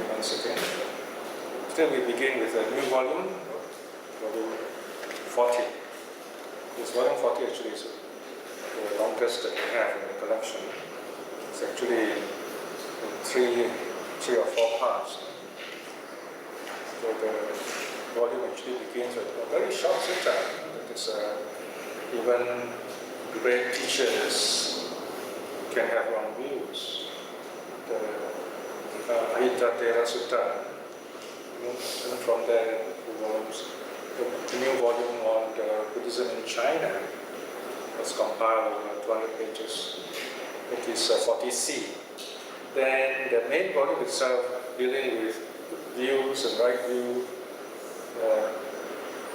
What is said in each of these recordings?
once again. Today we begin with a new volume, volume 40. This volume 40 actually is the longest that we have in the collection. It's actually in three or four parts. So the volume actually begins with a very short sutta. That is, even great teachers can have wrong views. The Ahittatera Sutta, and from there, the new volume on Buddhism in China was compiled over 200 pages. It is 40C. Then the main volume itself, dealing with views and right view,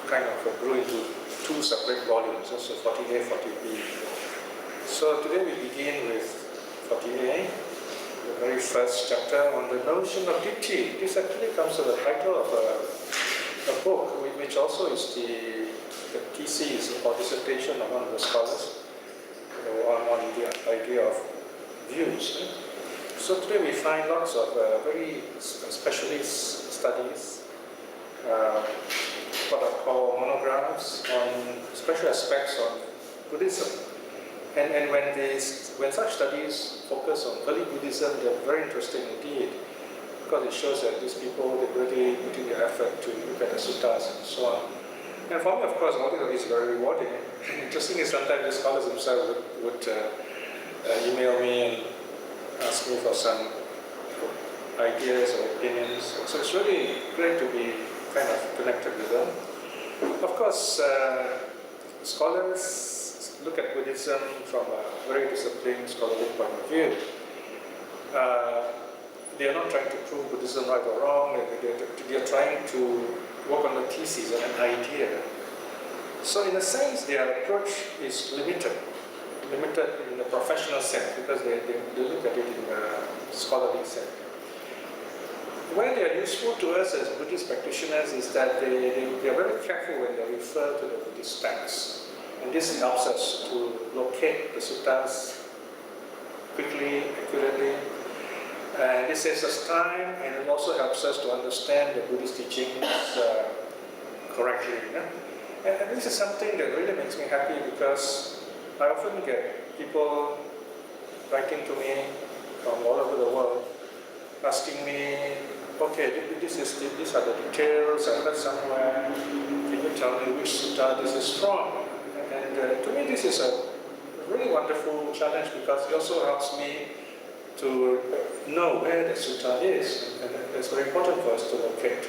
kind of grew into two separate volumes, so 40A, 40B. So today we begin with 40A, the very first chapter on the notion of Ditthi. This actually comes as the title of a book, which also is the thesis or dissertation of one of the scholars on the idea of views. So today we find lots of very specialist studies, what I call monographs on special aspects of Buddhism. And when such studies focus on early Buddhism, they're very interesting indeed, because it shows that these people, they really put in their effort to look at the suttas and so on. And for me, of course, all of this is very rewarding. Interesting is sometimes the scholars themselves would email me and ask me for some ideas or opinions. So it's really great to be kind of connected with them. Of course, scholars look at Buddhism from a very disciplined scholarly point of view. They are not trying to prove Buddhism right or wrong. They are trying to work on the thesis and an idea. So in a sense, their approach is limited in a professional sense, because they look at it in a scholarly sense. Where they are useful to us as Buddhist practitioners is that they are very careful when they refer to the Buddhist texts. And this helps us to locate the suttas quickly, accurately. And this saves us time, and it also helps us to understand the Buddhist teachings correctly. And this is something that really makes me happy, because I often get people writing to me from all over the world, asking me, okay, these are the details, I read somewhere, can you tell me which sutta this is from? And to me this is a really wonderful challenge, because it also helps me to know where the sutta is, and it's very important for us to locate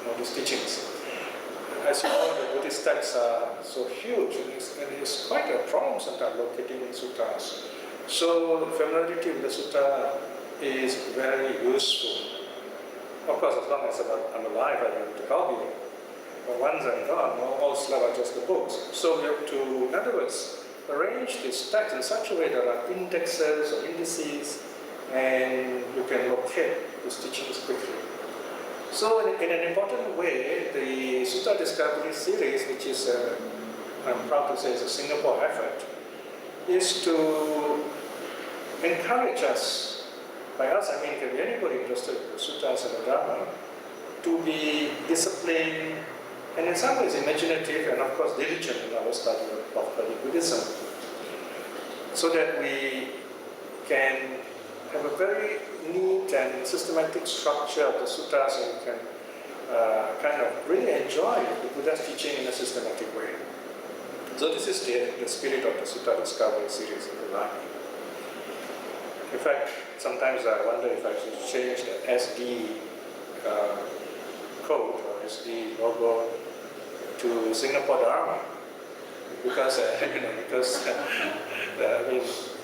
all these teachings. As you know, the Buddhist texts are so huge, and it's quite a problem sometimes locating suttas. So familiarity with the sutta is very useful. Of course, as long as I'm alive, I have to help you. But once I'm gone, all left are just the books. So we have to, in other words, arrange this text in such a way that there are indexes or indices, and you can locate these teachings quickly. So in an important way, the Sutta Discovery series, which is, I'm proud to say, is a Singapore effort, is to encourage us, by us I mean can be anybody interested in the suttas and the Dharma, to be disciplined and in some ways imaginative, and of course diligent in our study of early Buddhism, so that we can have a very neat and systematic structure of the suttas, and we can kind of really enjoy the Buddha's teaching in a systematic way. So this is the spirit of the Sutta Discovery series, if you like. In fact, sometimes I wonder if I should change the SD code or SD logo to Singapore Dharma, because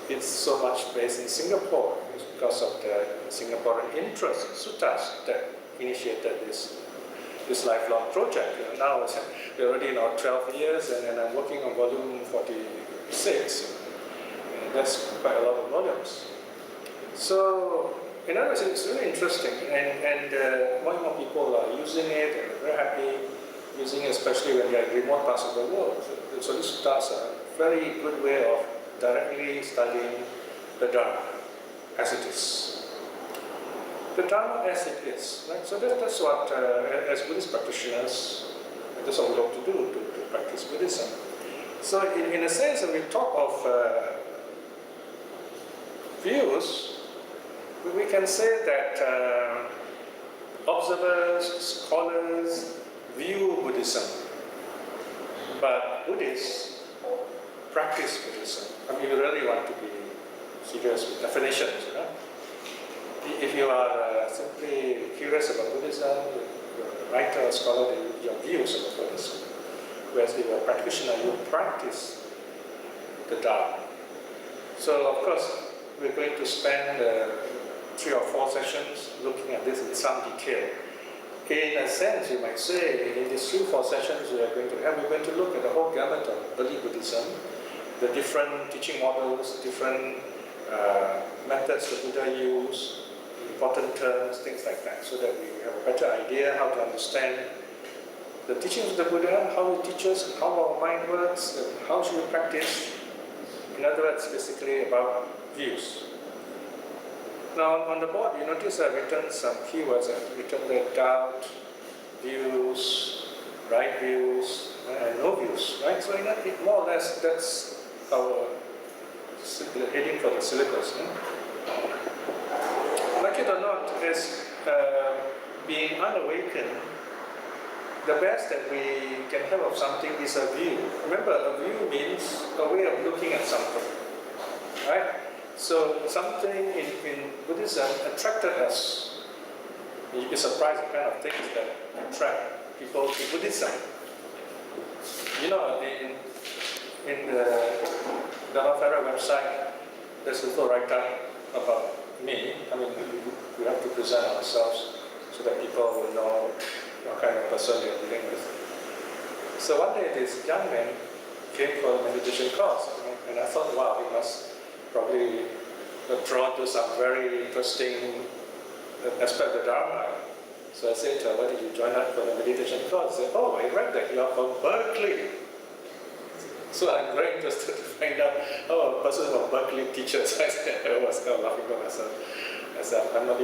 it's so much based in Singapore. It's because of the Singaporean interest in suttas that initiated this lifelong project. Now we're already in our 12 years, and I'm working on volume 46. And that's quite a lot of volumes. So, in other words, it's really interesting, and more and more people are using it, and they're very happy using it, especially when they're in remote parts of the world. So these suttas are a very good way of directly studying the Dharma as it is. the Dharma as it is. Right? So that's what, as Buddhist practitioners, that's what we hope to do, to practice Buddhism. So in a sense, when we talk of views, we can say that observers, scholars view Buddhism, but Buddhists practice Buddhism. I mean, you really want to be serious with definitions. If you are simply curious about Buddhism, you're a writer or scholar, your views about Buddhism. Whereas if you're a practitioner, you practice the Dharma. So, of course, we're going to spend 3 or 4 sessions looking at this in some detail. In a sense, you might say, in these 3 or 4 sessions we're going to look at the whole gamut of early Buddhism, the different teaching models, different methods the Buddha used, important terms, things like that, so that we have a better idea how to understand the teachings of the Buddha, how he teaches, how our mind works, and how should we practice. In other words, basically about views. Now on the board, you notice I've written some keywords. I've written the doubt, views, right views, and no views. Right? So more or less, that's our heading for the syllabus. Like it or not, as being unawakened, the best that we can have of something is a view. Remember, a view means a way of looking at something. Right? So something in Buddhism attracted us. You'd be surprised the kind of things that attract people to Buddhism. You know, in the Dharma website, there's a little write-up about me. I mean, we have to present ourselves so that people will know what kind of person they're dealing with. So one day this young man came for a meditation course, and I thought, wow, he must probably drawn to some very interesting aspect of the Dharma. So I said to her, why did you join up for the meditation course? He said, oh, I read that you are from Berkeley. So I'm very interested to find out how a person from Berkeley teaches. I was kind of laughing to myself. I said, I'm not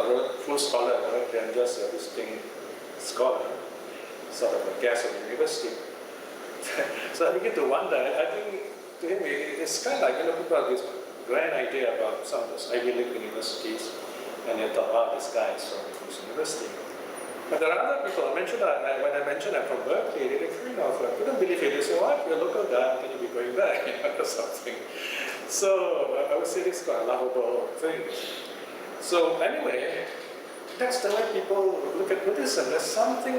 a full scholar, right? I'm just a visiting scholar, sort of a guest of the university. So I began to wonder. I think to him it's kind of like, people have this grand idea about some of those Ivy League universities, and they thought, wow, this guy is from this university. But there are other people, when I mentioned I'm from Berkeley, they kind of couldn't believe it. They said, what, you're a local guy, how can you be going back, or something. So I would say this is quite a laughable thing. So anyway, that's the way people look at Buddhism. There's something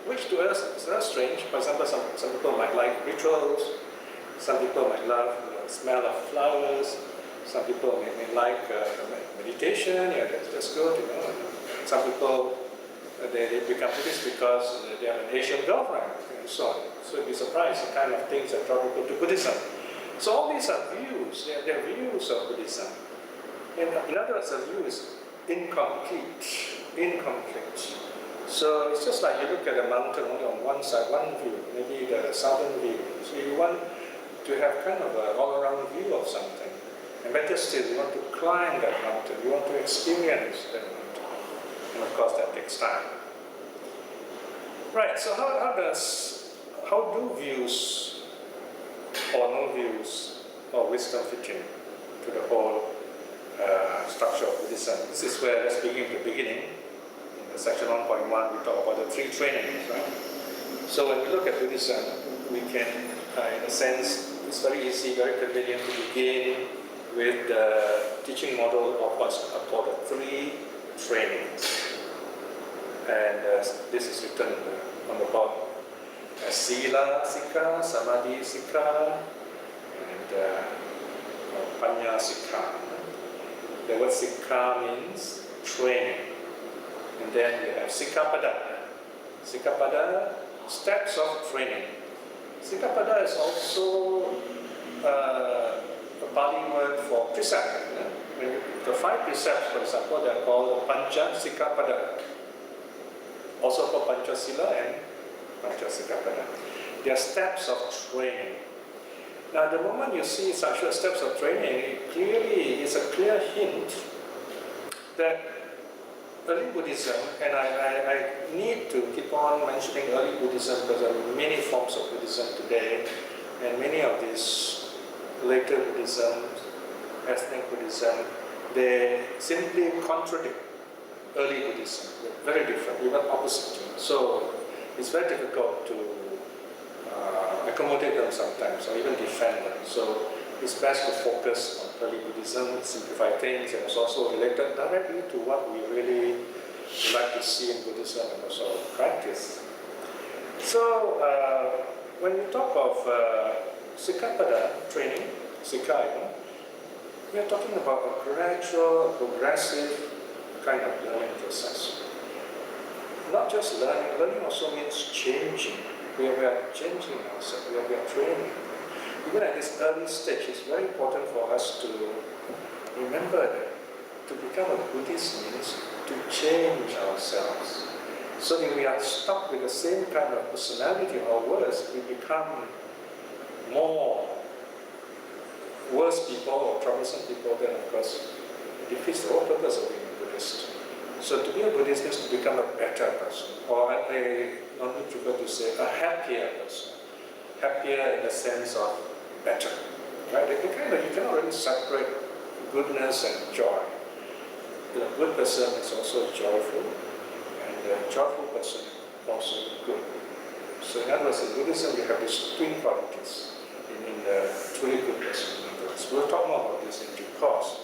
which to us is not strange. For example, some people might like rituals, some people might love the smell of flowers, some people may like meditation, that's good, Some people, they become Buddhist because they have an Asian girlfriend, and so on. So you'd be surprised the kind of things that draw people to Buddhism. So all these are views, they're views of Buddhism. In other words, a view is incomplete. So it's just like you look at a mountain only on one side, one view, maybe the southern view. So you want to have kind of an all-around view of something. And better still, you want to climb that mountain, you want to experience that mountain. And of course that takes time. Right, so how do views or no views or wisdom fit in to the whole structure of Buddhism? This is where, let's begin at the beginning. In section 1.1, we talk about the 3 trainings, right? So when we look at Buddhism, we can, in a sense, it's very easy, very convenient to begin with the teaching model of what's called the 3 trainings. And this is written on the bottom. Sila Sikha, Samadhi Sikha, and Panya Sikha. The word Sikha means training. And then we have Sikkhapada. Sikkhapada, steps of training. Sikkhapada is also a Pali word for precept. The 5 precepts, for example, they are called Pancha Sikkhapada. Also called Panchasila and Pancha Sikkhapada. They are steps of training. Now, the moment you see such steps of training, it clearly is a clear hint that early Buddhism, and I need to keep on mentioning early Buddhism because there are many forms of Buddhism today, and many of these later Buddhism, ethnic Buddhism, they simply contradict early Buddhism. They're very different, even opposite. So it's very difficult to accommodate them sometimes, or even defend them. So it's best to focus on early Buddhism, simplify things, and it's also related directly to what we really like to see in Buddhism and also practice. So when we talk of Sikkhapada training, Sikkha, we are talking about a gradual, progressive kind of learning process. Not just learning, learning also means changing. We are changing ourselves, we are training. Even at this early stage, it's very important for us to remember that to become a Buddhist means to change ourselves. So if we are stuck with the same kind of personality or worse, we become more worse people or troublesome people, then of course it defeats the whole purpose of being a Buddhist. So to be a Buddhist means to become a better person, or I normally prefer to say a happier person. Happier in the sense of better, right? You cannot really separate goodness and joy. The good person is also joyful, and the joyful person is also good. So in other words, in Buddhism, you have these twin qualities in the truly good person. We'll talk more about this in due course.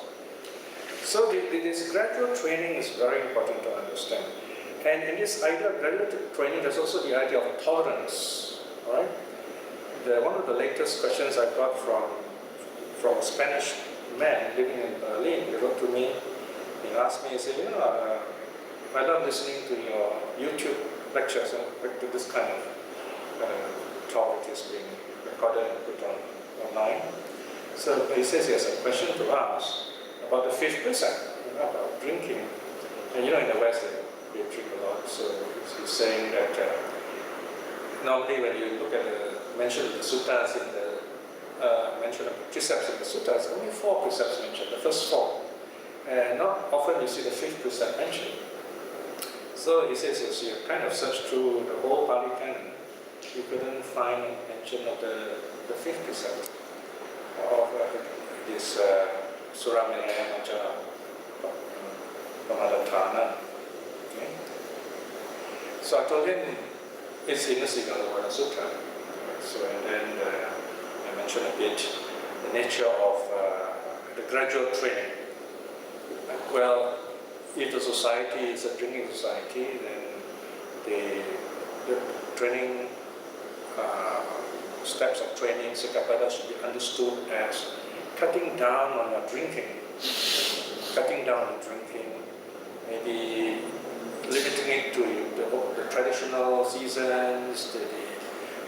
So this gradual training is very important to understand. And in this idea of gradual training, there's also the idea of tolerance, all right? One of the latest questions I got from a Spanish man living in Berlin, he wrote to me, he asked me, he said, I love listening to your YouTube lectures, and to this kind of talk is being recorded and put online. So he says he has a question to ask about the fifth precept, about drinking. And in the West, they drink a lot, so he's saying that normally when you look at the mention of the suttas in the mention of the precepts in the suttas, only 4 precepts mentioned, the first 4. And not often you see the 5th precept mentioned. So he says, as you kind of search through the whole Pali Canon, you couldn't find mention of the 5th precept of this Suramiraya Maja Pamadatthana. Okay? So I told him it's in the Sigalovana Sutta. So and then I mentioned a bit the nature of the gradual training. Well, if the society is a drinking society, then the training steps of training, Sikkhapada, should be understood as cutting down on your drinking, maybe limiting it to the traditional seasons,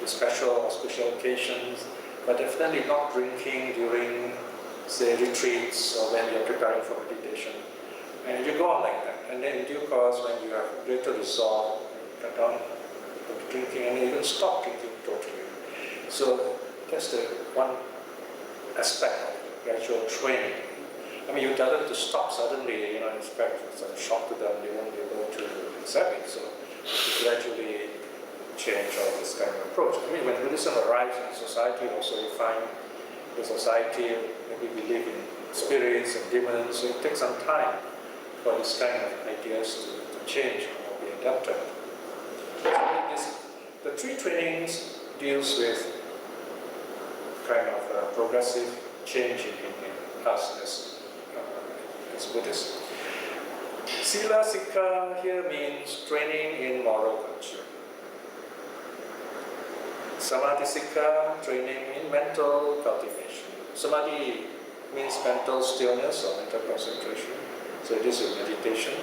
the special auspicial occasions, but definitely not drinking during, say, retreats or when you're preparing for meditation. And you go on like that. And then in due course, when you have greater resolve, you cut down on drinking and even stop drinking totally. So that's the one aspect of gradual training. I mean, you tell them to stop suddenly, it's a shock to them, they won't be able to accept it. So you gradually change all this kind of approach. I mean, when Buddhism arrives in society, also you find the society maybe believe in spirits and demons, so it takes some time for this kind of ideas to change or be adapted. So the 3 trainings deals with kind of progressive change in us as Buddhists. Sila Sikkha here means training in moral virtue. Samadhi Sikkha, training in mental cultivation. Samadhi means mental stillness or mental concentration. So this is meditation.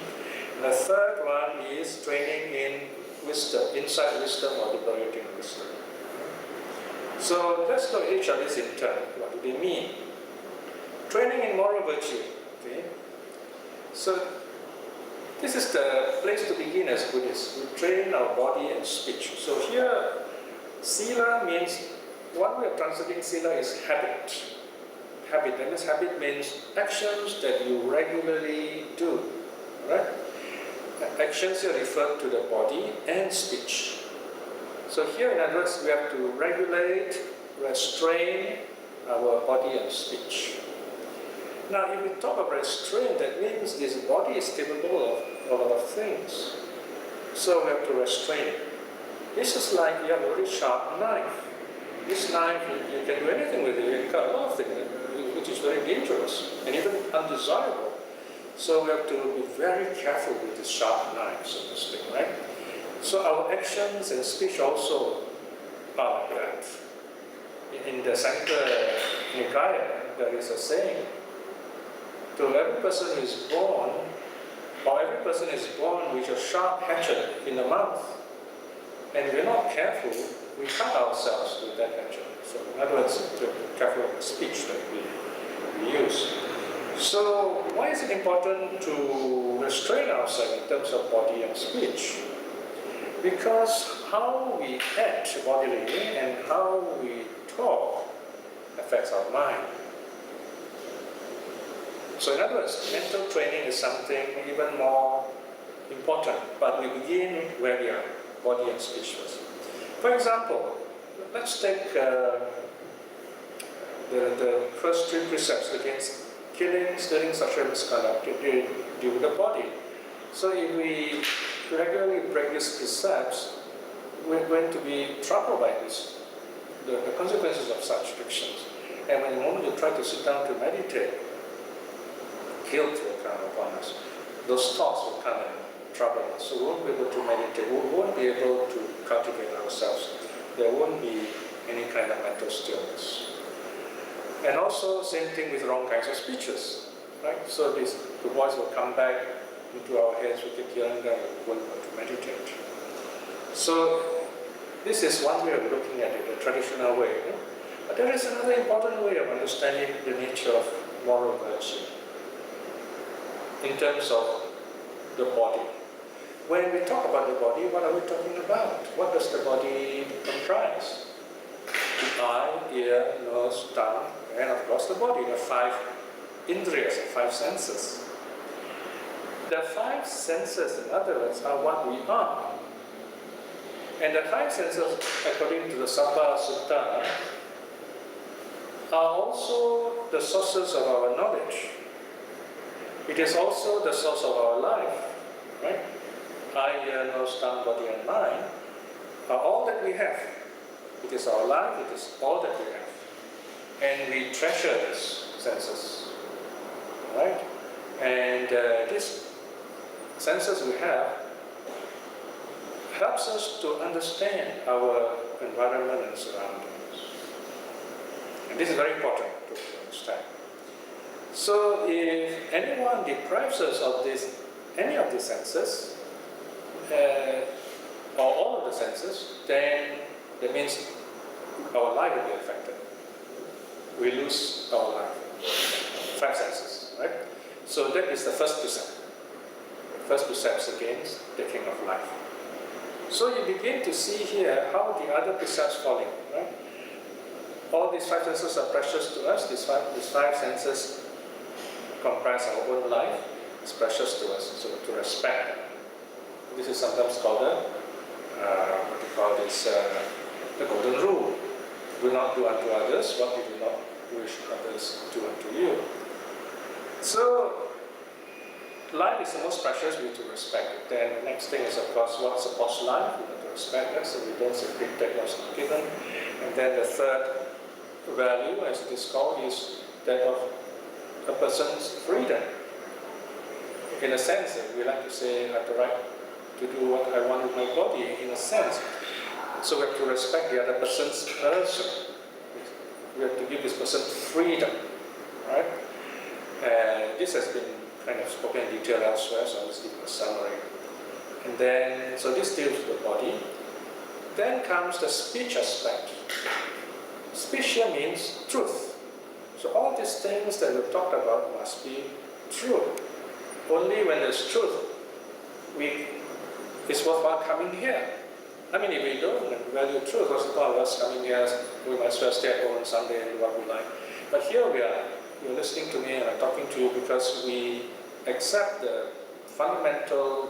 And the third one is training in wisdom, insight wisdom or liberating wisdom. So let's look at each of these in turn. What do they mean? Training in moral virtue. Okay? So this is the place to begin as Buddhists. We train our body and speech. So here, Sila means, one way of translating Sila is habit. Habit, that means habit means actions that you regularly do. right? Actions here refer to the body and speech. So here, in other words, we have to regulate, restrain our body and speech. Now, if we talk about restraint, that means this body is capable of a lot of things. So we have to restrain it. This is like you have a very sharp knife. This knife, you can do anything with it. You can cut a lot of things, which is very dangerous and even undesirable. So we have to be very careful with this sharp knife, so to speak, right? So our actions and speech also are like that. In the Sankhya Nikaya, there is a saying, to every person who is born, or every person is born with a sharp hatchet in the mouth, and if we're not careful, we cut ourselves with that hatchet. So in other words, to be careful of the speech that we use. So why is it important to restrain ourselves in terms of body and speech? Because how we act bodily and how we talk affects our mind. So in other words, mental training is something even more important, but we begin where we are, body and speech first. For example, let's take the first three precepts against killing, stealing, sexual misconduct, they deal with the body. So if we regularly break these precepts, we're going to be troubled by this, the consequences of such actions. And when the moment you try to sit down to meditate, guilt will come upon us. Those thoughts will come and trouble us. So we won't be able to meditate. We won't be able to cultivate ourselves. There won't be any kind of mental stillness. And also, same thing with wrong kinds of speeches, right? So the voice will come back into our heads, we keep hearing them, we won't be able to meditate. So this is one way of looking at it, the traditional way. You know? But there is another important way of understanding the nature of moral virtue in terms of the body. When we talk about the body, what are we talking about? What does the body comprise? The eye, ear, nose, tongue, and of course the body, the five indriyas, the five senses. The five senses, in other words, are what we are. And the five senses, according to the Sabha Sutta, are also the sources of our knowledge. It is also the source of our life, right? Eye, ear, nose, tongue, body, and mind are all that we have. It is our life, it is all that we have. And we treasure these senses, right? And these senses we have helps us to understand our environment and surroundings. And this is very important to understand. So if anyone deprives us of any of these senses, or all of the senses, then that means our life will be affected. We lose our life. Five senses, right? So that is the first precept. The first precept is against taking of life. So you begin to see here how the other precepts fall in, right? All these five senses are precious to us. These five senses comprise our own life. It's precious to us, so to respect them. This is sometimes called the golden rule. Do not do unto others what you do not wish others do unto you. So, life is the most precious, we have to respect it. Then the next thing is, of course, what supports life, we have to respect that, so we don't say that was not given. And then the third value, as it is called, is that of a person's freedom. In a sense, we like to say, I have the right to do what I want with my body, in a sense. So we have to respect the other person's person. We have to give this person freedom, right? This has been kind of spoken in detail elsewhere, so I'll just give a summary. And then, so this deals with the body. Then comes the speech aspect. Speech here means truth. So all these things that we've talked about must be true. Only when there's truth, it's worthwhile coming here. I mean, if we don't value truth, what's the point of us coming here? We might as well stay at home on Sunday and do what we like. But here we are. You're listening to me and I'm talking to you because we accept the fundamental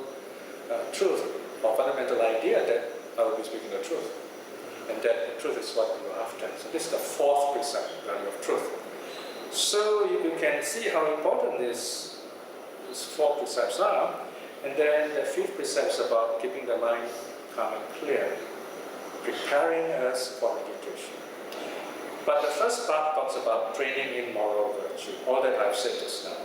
truth or fundamental idea that I will be speaking the truth. And that the truth is what you are after. So this is the fourth precept, value of truth. So you can see how important these four precepts are. And then the fifth precept is about keeping the mind calm and clear, preparing us for meditation. But the first part talks about training in moral virtue, all that I've said just now.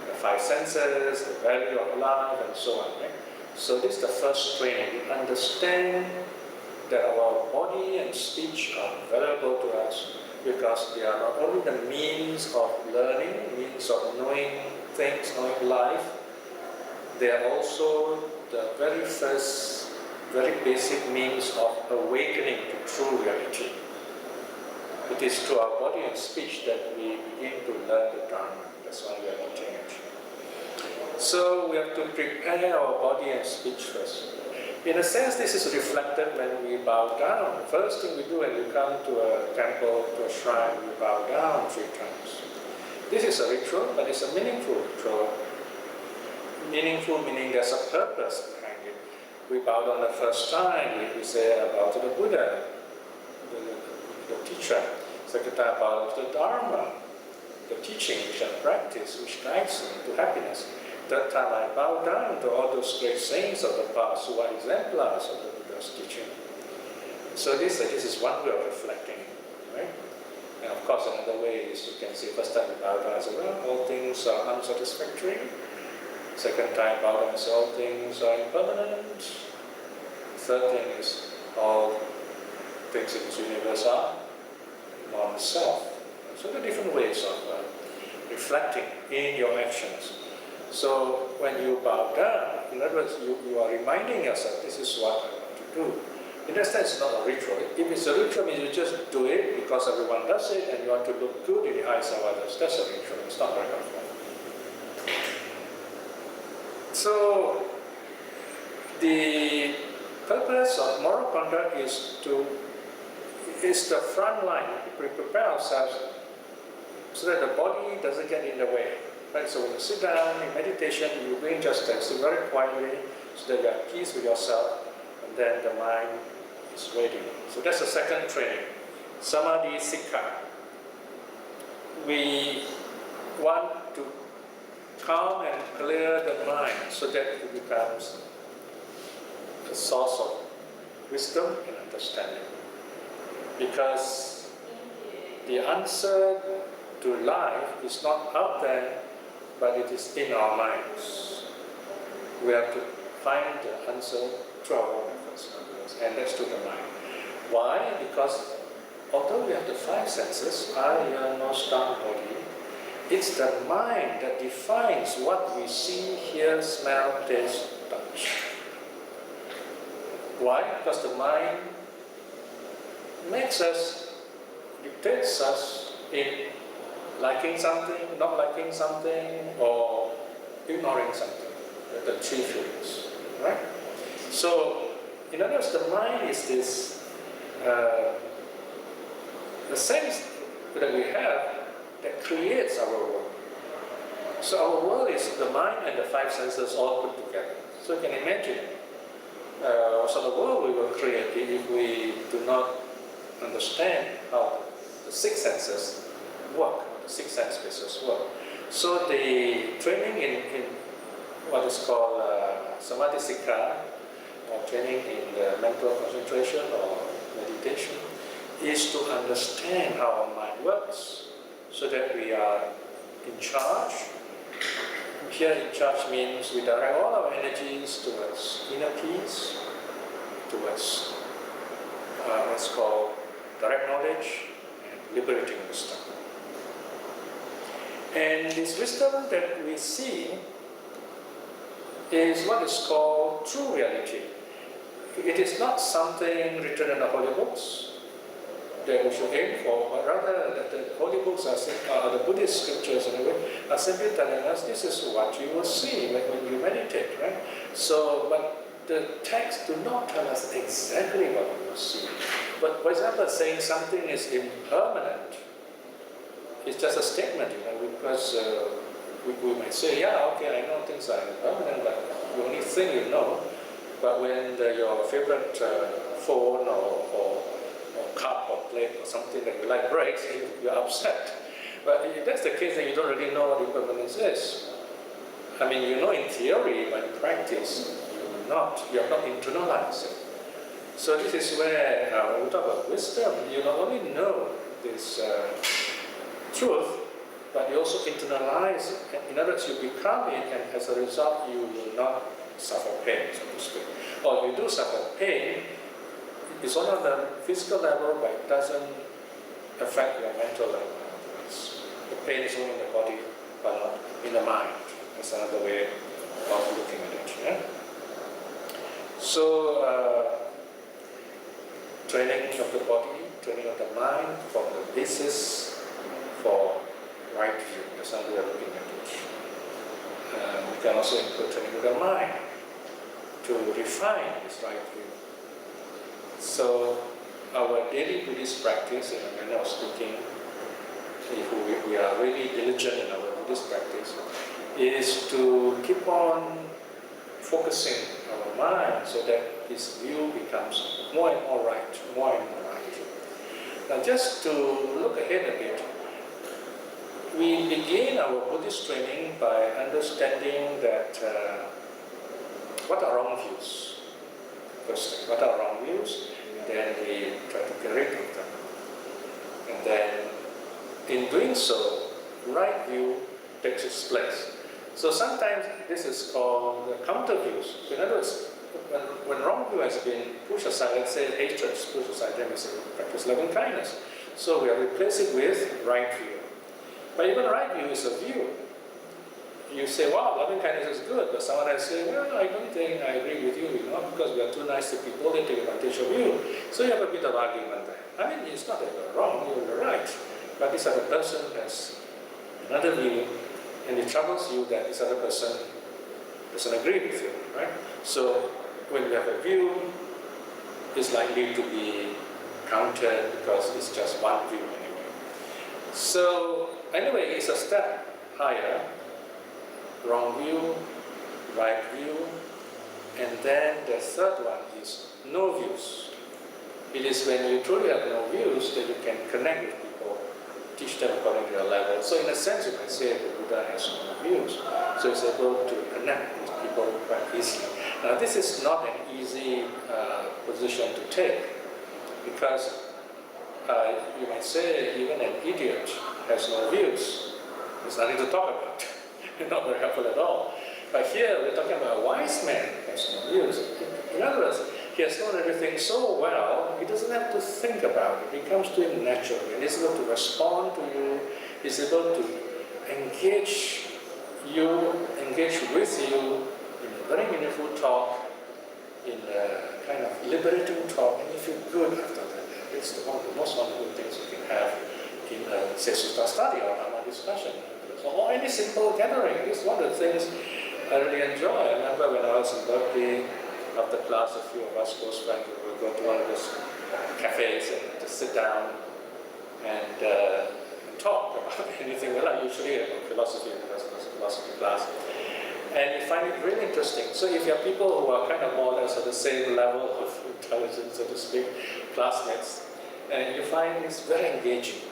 The five senses, the value of life, and so on. Right? So this is the first training. We understand that our body and speech are valuable to us because they are not only the means of learning, means of knowing things, knowing life, they are also the very first, very basic means of awakening to true reality. It is through our body and speech that we begin to learn the Dharma. That's why we are teaching it. So we have to prepare our body and speech first. In a sense, this is reflected when we bow down. The first thing we do when we come to a temple, to a shrine, we bow down 3 times. This is a ritual, but it's a meaningful ritual. Meaningful meaning there's a purpose behind it. We bow down the first time, we say bow to the Buddha, the teacher. Second time, bow to the Dharma, the teaching which I practice, which guides me to happiness. Third time, I bow down to all those great saints of the past who are exemplars of the Buddha's teaching. So this is one way of reflecting, right? And of course, another way is you can see first time you bow down and say, well, all things are unsatisfactory. Second time, bow down and say, all things are impermanent. Third thing is, all things in this universe are non-self. So there are different ways of reflecting in your actions. So when you bow down, in other words, you are reminding yourself, this is what I want to do. In that sense, it's not a ritual. If it's a ritual, means you just do it because everyone does it and you want to look good in the eyes of others. That's a ritual. It's not very helpful. So the purpose of moral conduct is the front line. We prepare ourselves so that the body doesn't get in the way. Right? So when you sit down in meditation, you bring just that, sit very quietly so that you have peace with yourself, and then the mind is ready. So that's the second training. Samadhi Sikha. We want to calm and clear the mind so that it becomes a source of wisdom and understanding. Because the answer to life is not out there, but it is in our minds. We have to find the answer through our own efforts, and that's through the mind. Why? Because although we have the 5 senses, eye, ear, nose, tongue, body, it's the mind that defines what we see, hear, smell, taste, touch. Why? Because the mind makes us, dictates us in liking something, not liking something, or ignoring something. The 3 feelings, right? So, in other words, the mind is this, the sense that we have that creates our world. So our world is the mind and the 5 senses all put together. So you can imagine what sort of world we will create if we do not understand how the 6 senses work, the 6 sense spaces work. So the training in what is called Samadhi Sikha, or training in the mental concentration or meditation, is to understand how our mind works so that we are in charge. Here in charge means we direct all our energies towards inner peace, towards what's called direct knowledge and liberating wisdom. And this wisdom that we see is what is called true reality. It is not something written in the holy books that we should aim for, but rather that the holy books are the Buddhist scriptures in a way, are simply telling us this is what you will see when you meditate, right? So, but the texts do not tell us exactly what we will see. But for example, saying something is impermanent, it's just a statement, because we might say, yeah, okay, I know things are impermanent, but you only think you know. But when your favorite phone or cup or plate or something that you like breaks, you're upset. But if that's the case, then you don't really know what impermanence is. I mean, you know in theory, but in practice, you have not internalized it. So this is where, when we talk about wisdom, you not only know this truth, but you also internalize it. In other words, you become it, and as a result, you will not suffer pain, so to speak. Or if you do suffer pain, it's only on the physical level, but it doesn't affect your mental level. The pain is only in the body, but not in the mind. That's another way of looking at it. Yeah? So, training of the body, training of the mind, from the basis for right view. That's how we are looking at it. We can also include training of the mind to refine this right view. So, our daily Buddhist practice, in a manner of speaking, if we are really diligent in our Buddhist practice, is to keep on focusing our mind so that this view becomes more and more right, more and more right. Now, just to look ahead a bit, we begin our Buddhist training by understanding that what are wrong views? First, what are wrong views? And then we try to get rid of them. And then, in doing so, right view takes its place. So sometimes this is called the counter views. In other words, when wrong view has been pushed aside, let's say hatred is pushed aside, then we say practice loving kindness. So we are replacing with right view. But even right view is a view. You say, wow, loving kindness is good, but someone else say, well, I don't think I agree with you, because we are too nice to people, they take advantage of you. So you have a bit of argument there. I mean, it's not that you're wrong, you're right. But this other person has another view, and it troubles you that this other person doesn't agree with you, right? So when you have a view, it's likely to be countered because it's just one view anyway. So anyway, it's a step higher. Wrong view, right view, and then the third one is no views. It is when you truly have no views that you can connect with people, teach them according to your level. So in a sense, you can say the Buddha has no views. So he's able to connect with people quite easily. Now this is not an easy position to take, because you might say even an idiot has no views. There's nothing to talk about. Not very helpful at all. But here we're talking about a wise man who has no views. In other words, he has known everything so well, he doesn't have to think about it. It comes to him naturally. And he's able to respond to you. He's able to engage with you in a very meaningful talk, in a kind of liberating talk, and you feel good after that. It's one of the most wonderful things you can have in a sutta study or Dhamma discussion. Or any simple gathering. This is one of the things I really enjoy. I remember when I was in Berkeley, after class, a few of us close friends would go to one of those cafes and just sit down and talk about anything. Well, I usually about philosophy, because it was a philosophy class. And you find it really interesting. So if you have people who are kind of more or less at the same level of intelligence, so to speak, classmates, and you find it's very engaging.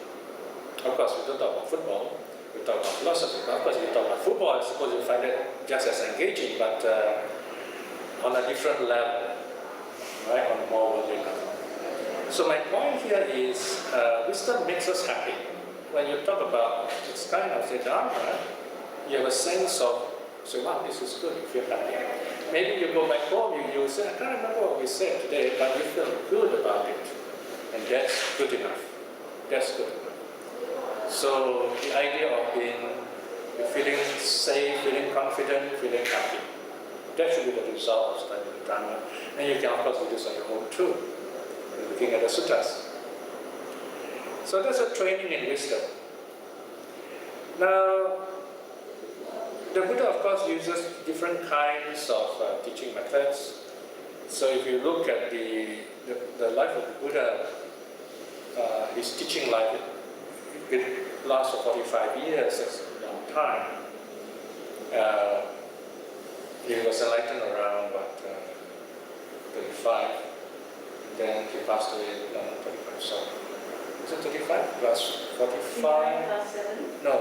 Of course, we don't talk about football. We talk about philosophy, but of course we talk about football. I suppose you find it just as engaging, but on a different level, right? On a more worldly level. So my point here is, wisdom makes us happy. When you talk about this kind of Dharma, you have a sense of, so wow, this is good, you feel happy. Maybe you go back home, you say, I can't remember what we said today, but you feel good about it. And that's good enough. That's good enough. So the idea of feeling safe, feeling confident, feeling happy, that should be the result of studying the Dharma. And you can of course do this on your own too, looking at the suttas. So that's a training in wisdom. Now, the Buddha of course uses different kinds of teaching methods. So if you look at the life of the Buddha, his teaching life, it lasts for 45 years, that's a long time. He was enlightened around about 35. Then he passed away, no, not 35, sorry. Was it 35 plus 45? Plus 7? No,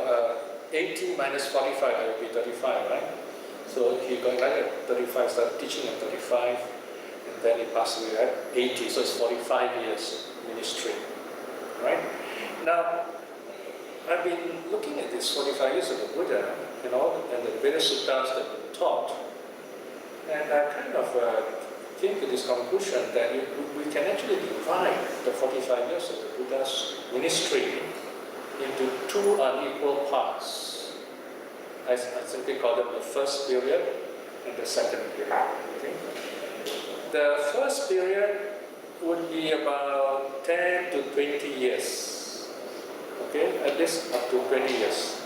80 minus 45, that would be 35, right? So he got like at 35, started teaching at 35, and then he passed away at 80, so it's 45 years ministry, right? Now, I've been looking at this 45 years of the Buddha, and the various suttas that were taught, and I kind of came to this conclusion that we can actually divide the 45 years of the Buddha's ministry into two unequal parts. I simply call them the first period and the second period. Okay? The first period would be about 10 to 20 years. Okay, at least up to 20 years.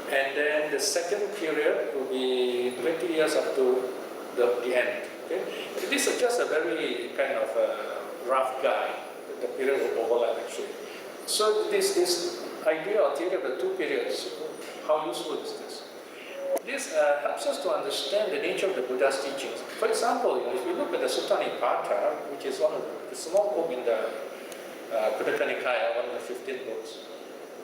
And then the second period will be 20 years up to the end. Okay? This is just a very kind of rough guide. The period will overlap actually. So this idea or theory of the two periods, how useful is this? This helps us to understand the nature of the Buddha's teachings. For example, if we look at the Sutta Nipata, which is one of the small book in the Khuddaka Nikaya, one of the 15 books,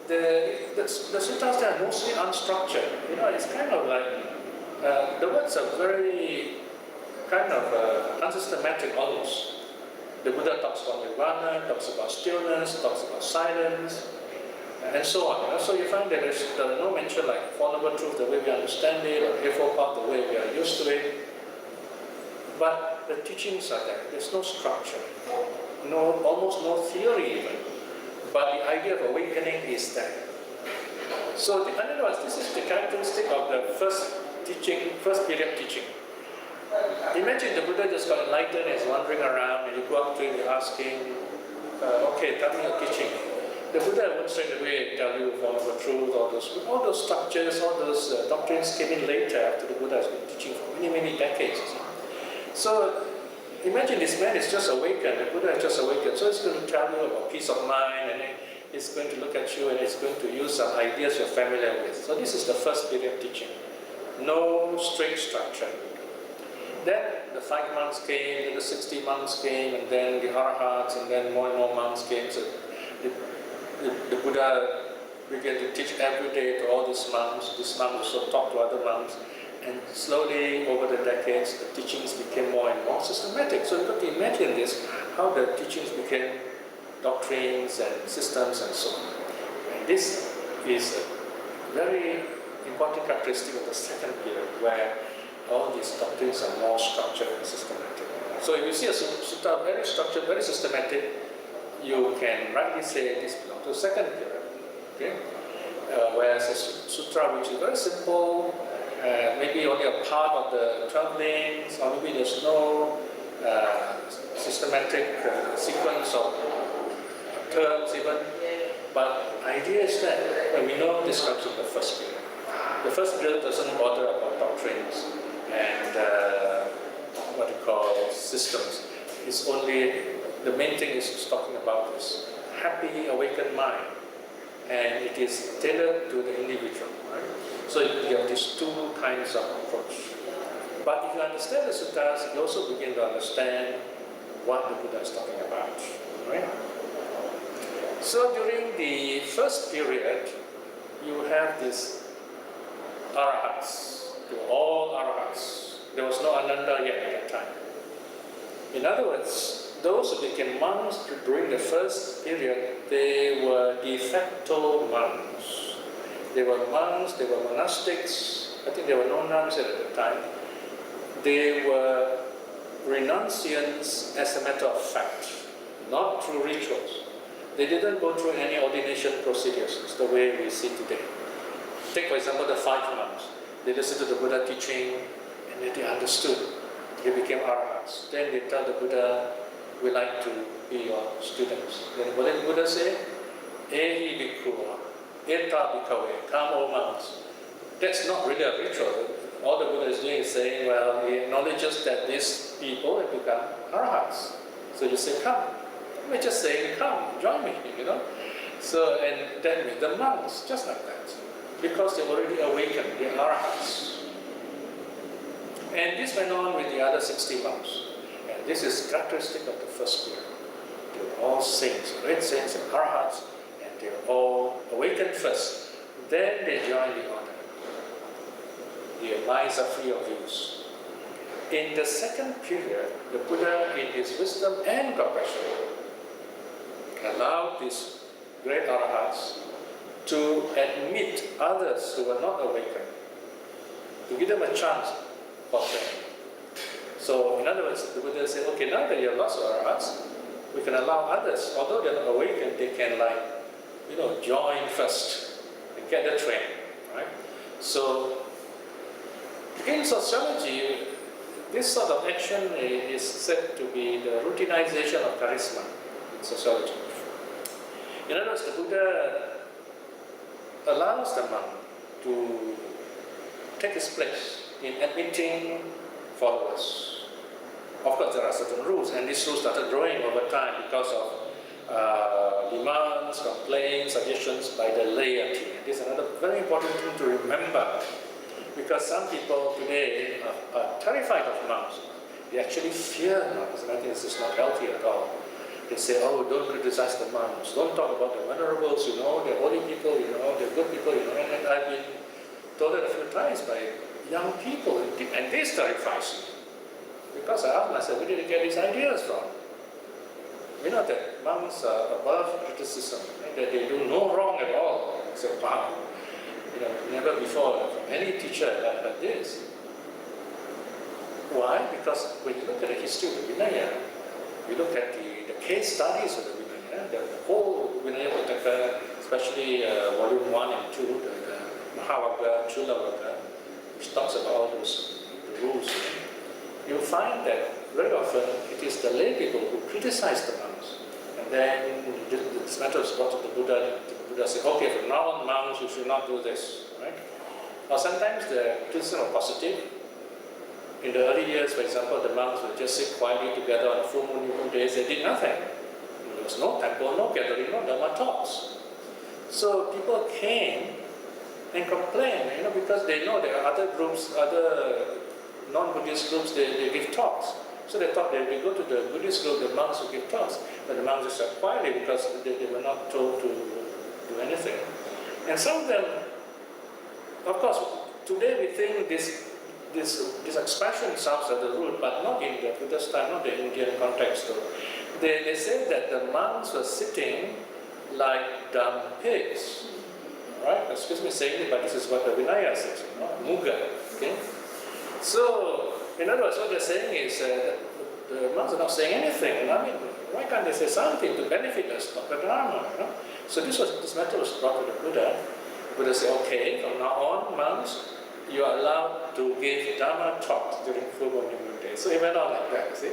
the suttas are mostly unstructured. It's kind of like the words are very kind of unsystematic almost. The Buddha talks about nirvana, talks about stillness, talks about silence, and so on. So you find that there's no mention like Four Noble Truth the way we understand it, or Eightfold Path the way we are used to it. But the teachings are there. There's no structure, almost no theory even. But the idea of awakening is there. So in other words, this is the characteristic of the first period teaching. Imagine the Buddha just got enlightened and is wandering around, and you go up to him, you ask him, okay, tell me your teaching. The Buddha won't straight away tell you Four Noble Truth, all those structures, all those doctrines came in later after the Buddha has been teaching for many, many decades. So imagine this man is just awakened, the Buddha is just awakened, so he's going to tell you about peace of mind, and then he's going to look at you and he's going to use some ideas you're familiar with. So this is the first period teaching. No strict structure. Then the 5 months came, then the 60 months came, and then the Arahats, and then more and more monks came. So the Buddha began to teach every day to all these monks. These monks also talked to other monks. And slowly, over the decades, the teachings became more and more systematic. So you got to imagine this, how the teachings became doctrines and systems and so on. And this is a very important characteristic of the second period, where all these doctrines are more structured and systematic. So if you see a sutta very structured, very systematic, you can rightly say this belongs to the second period. Okay? Whereas a sutra which is very simple, maybe only a part of the 12 names, or maybe there's no systematic sequence of terms even. But idea is that when we know this comes from the first period. The first period doesn't bother about doctrines and what you call systems. It's only, the main thing is talking about this happy awakened mind, and it is tailored to the individual, right? So you have these two kinds of approach. But if you understand the suttas, you also begin to understand what the Buddha is talking about, right? So during the first period, you have these arahats, all arahats. There was no Ananda yet at that time. In other words, those who became monks during the first period, they were de facto monks. They were monks, they were monastics. I think there were no nuns at the time. They were renunciants as a matter of fact, not through rituals. They didn't go through any ordination procedures. It's the way we see today. Take, for example, the 5 monks. They listened to the Buddha teaching, and then they understood. They became arahats. Then they tell the Buddha, we like to be your students. Then what did the Buddha say? Ehi bhikkhu, eta bhikkhave, come O monks. That's not really a ritual. All the Buddha is doing is saying, well, he acknowledges that these people have become arahats. So you say, come. We're just saying, come, join me, So, and then the monks, just like that, because they've already awakened, they are arahats. And this went on with the other 60 monks. And this is characteristic of the first period. They were all saints, great saints and arhats, and they were all awakened first. Then they joined the order. Their minds are free of views. In the second period, the Buddha, in his wisdom and compassion, allowed these great arhats to admit others who were not awakened, to give them a chance for training. So, in other words, the Buddha said, okay, now that you have lots of arhats, we can allow others, although they're not awakened, they can join first and get the training, right? So, in sociology, this sort of action is said to be the routinization of charisma in sociology. In other words, the Buddha allows the monk to take his place in admitting followers. Of course, there are certain rules, and these rules started growing over time because of demands, complaints, suggestions by the laity. And this is another very important thing to remember, because some people today are terrified of monks. They actually fear monks, and I think this is not healthy at all. They say, oh, don't criticize the monks, don't talk about the venerables, they're holy people, they're good people, and I've been told it a few times by young people, and this terrifies me. Because I asked myself, where did they get these ideas from? We know that monks are above criticism, and that they do no wrong at all. I said, wow, never before from any teacher I've heard this. Why? Because when you look at the history of the Vinaya, you look at the case studies of the Vinaya, the whole Vinaya Pitaka, especially volume 1 and 2, the Mahavagga, Chulavagga, which talks about all those rules, you'll find that very often it is the lay people who criticize the monks. And then this matter is brought to the Buddha. The Buddha said, okay, from now on, monks, you should not do this, right? Or sometimes the criticism was positive. In the early years, for example, the monks would just sit quietly together on full moon, new moon days. They did nothing. There was no temple, no gathering, no Dharma talks. So people came and complained, because they know there are other groups, other non-Buddhist groups, they give talks. So they thought that if they go to the Buddhist group, the monks will give talks. But the monks just sat quietly because they were not told to do anything. And some of them, of course, today we think this expression sounds at the root, but not in the Buddhist time, not the Indian context. So they say that the monks were sitting like dumb pigs. Right? Excuse me saying it, but this is what the Vinaya says, Muga. Okay? So, in other words, what they're saying is the monks are not saying anything. I mean, why can't they say something to benefit us, not the Dharma? So this matter was brought to the Buddha. The Buddha said, okay, from now on, monks, you are allowed to give Dharma talks during full moon new moon days. So it went on like that, you see.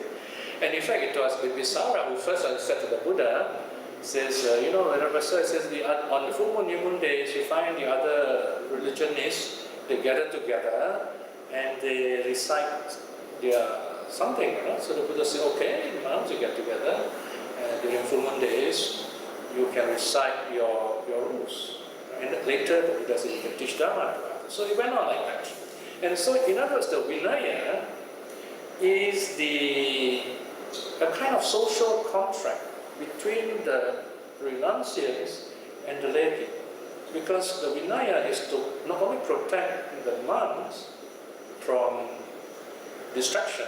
And in fact, it was Bimbisara who first said to the Buddha, says, whenever Sir says on the full moon new moon days, you find the other religionists, they gather together and they recite their something, So the Buddha said, okay, monks, you get together, and during full moon days, you can recite your rules. And later, the Buddha said, you can teach Dharma to others. So it went on like that. And so, in other words, the Vinaya is a kind of social contract between the renunciants and the lay people. Because the Vinaya is to not only protect the monks from distraction,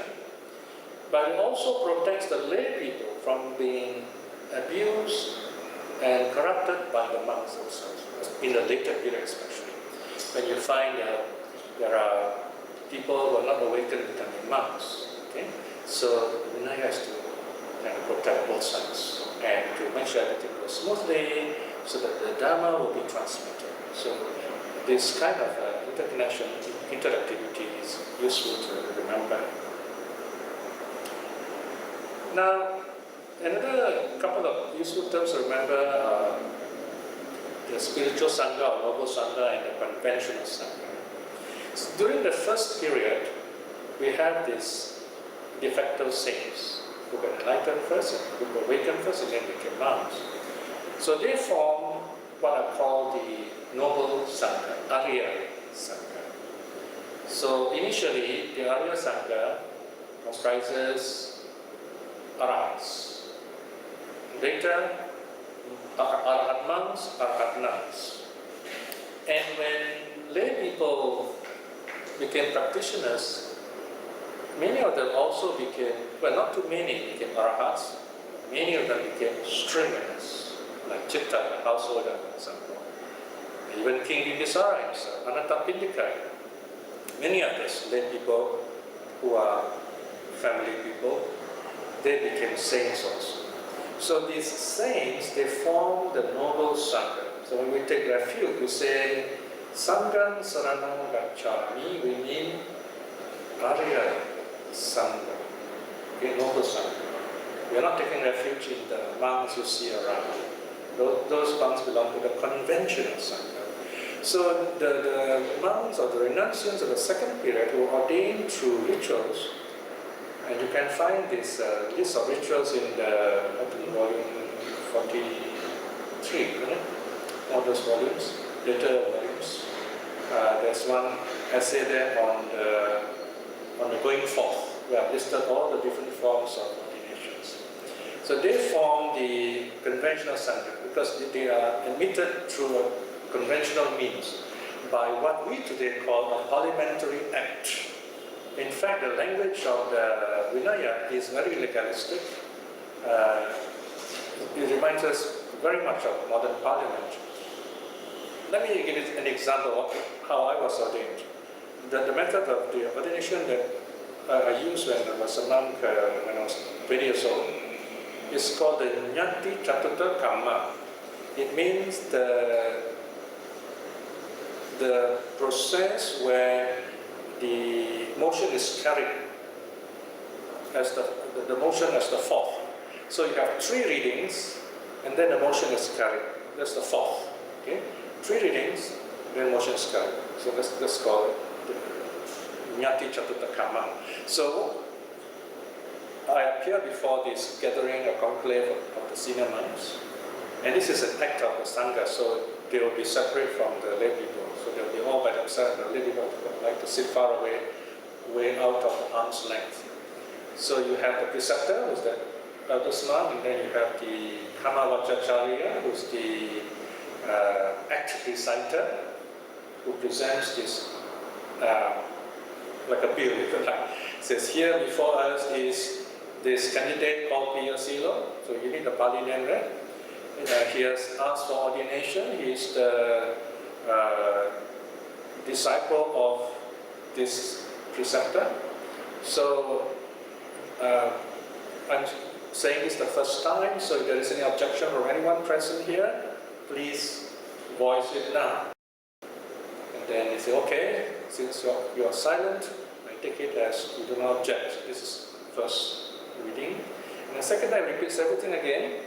but it also protects the lay people from being abused and corrupted by the monks themselves, in the later period especially. When you find there are people who are not awakened becoming monks, okay? So the Vinaya is to kind of protect both sides and to make sure everything goes smoothly so that the Dharma will be transmitted. So this kind of interactivity is useful to remember. Now, another couple of useful terms to remember are the spiritual Sangha or noble Sangha and the conventional Sangha. So during the first period, we have these de facto saints who got enlightened first, who got awakened first, and then became monks. So they form what are called the noble Sangha, Arya Sangha. So initially, the Arya Sangha comprises arahats. Later, arahat monks, arahat nuns. And when lay people became practitioners, many of them also became, well, not too many became arahats. Many of them became stringers, like Chitta, the householder, for example. Even King Bindisara himself, Anathapindika. Many others, lay people who are family people, they became saints also. So these saints, they form the noble Sangha. So when we take refuge, we say, Sangham Saranam Gacchami, we mean Arya Sangha, okay, noble Sangha. We are not taking refuge in the monks you see around. Those monks belong to the conventional Sangha. So the monks or the renunciants of the second period who were ordained through rituals, and you can find this list of rituals in the volume 43, isn't it? All those volumes, later volumes. There's one essay there on the going forth, where I've listed all the different forms of ordinations. So they form the conventional Sangha because they are admitted through a conventional means by what we today call a parliamentary act. In fact, the language of the Vinaya is very legalistic. It reminds us very much of modern parliament. Let me give you an example of how I was ordained. The method of the ordination that I used when I was a monk when I was 20 years old is called the Nyati Chatutta Kamma. It means the process where the motion is carried as the motion as the fourth. So you have 3 readings, and then the motion is carried. That's the fourth. Okay, 3 readings, then motion is carried. So that's called the Nyati Chatutta Kamma. So I appear before this gathering, a conclave of the senior monks, and this is an act of the Sangha. So they will be separate from the lay people. So they'll be all by themselves. The lay people like to sit far away, way out of arm's length. So you have the preceptor, who's the eldest monk, and then you have the Kamavachacharya, who's the act reciter, who presents this like a bill, if you like. It says, here before us is this candidate called Piya Tan. So you need the Pali name, right? He has asked for ordination. He is the disciple of this preceptor. So I'm saying this the first time, so if there is any objection from anyone present here, please voice it now. And then they say, okay, since you are silent, I take it as you do not object. This is first reading. And the second time repeats everything again.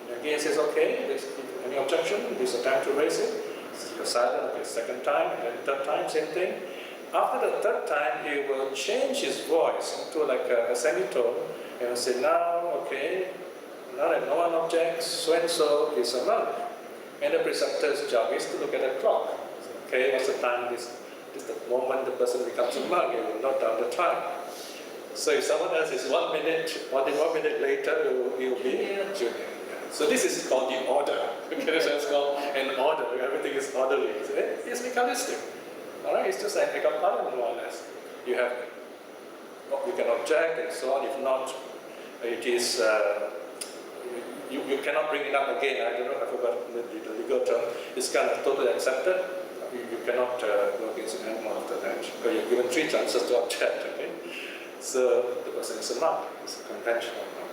And again says, okay, any objection? This is the time to raise it. So you're silent, okay, second time, and then third time, same thing. After the third time, he will change his voice into like a semitone and will say, now, okay, now that no one objects, so-and-so is a monk. And the preceptor's job is to look at the clock. Okay, what's the time? This is the moment the person becomes a monk, he will note down the time. So if someone else is 1 minute, 1 minute later, he will be junior. So this is called the order. Okay, so it's called an order. Everything is orderly. It's legalistic. All right, it's just like a parliament, more or less. You can object and so on. If not, it is you cannot bring it up again. I don't know. I forgot the legal term. It's kind of totally accepted. You cannot go against it anymore after that. Because you're given 3 chances to object. Okay, so the person is a monk. It's a conventional monk.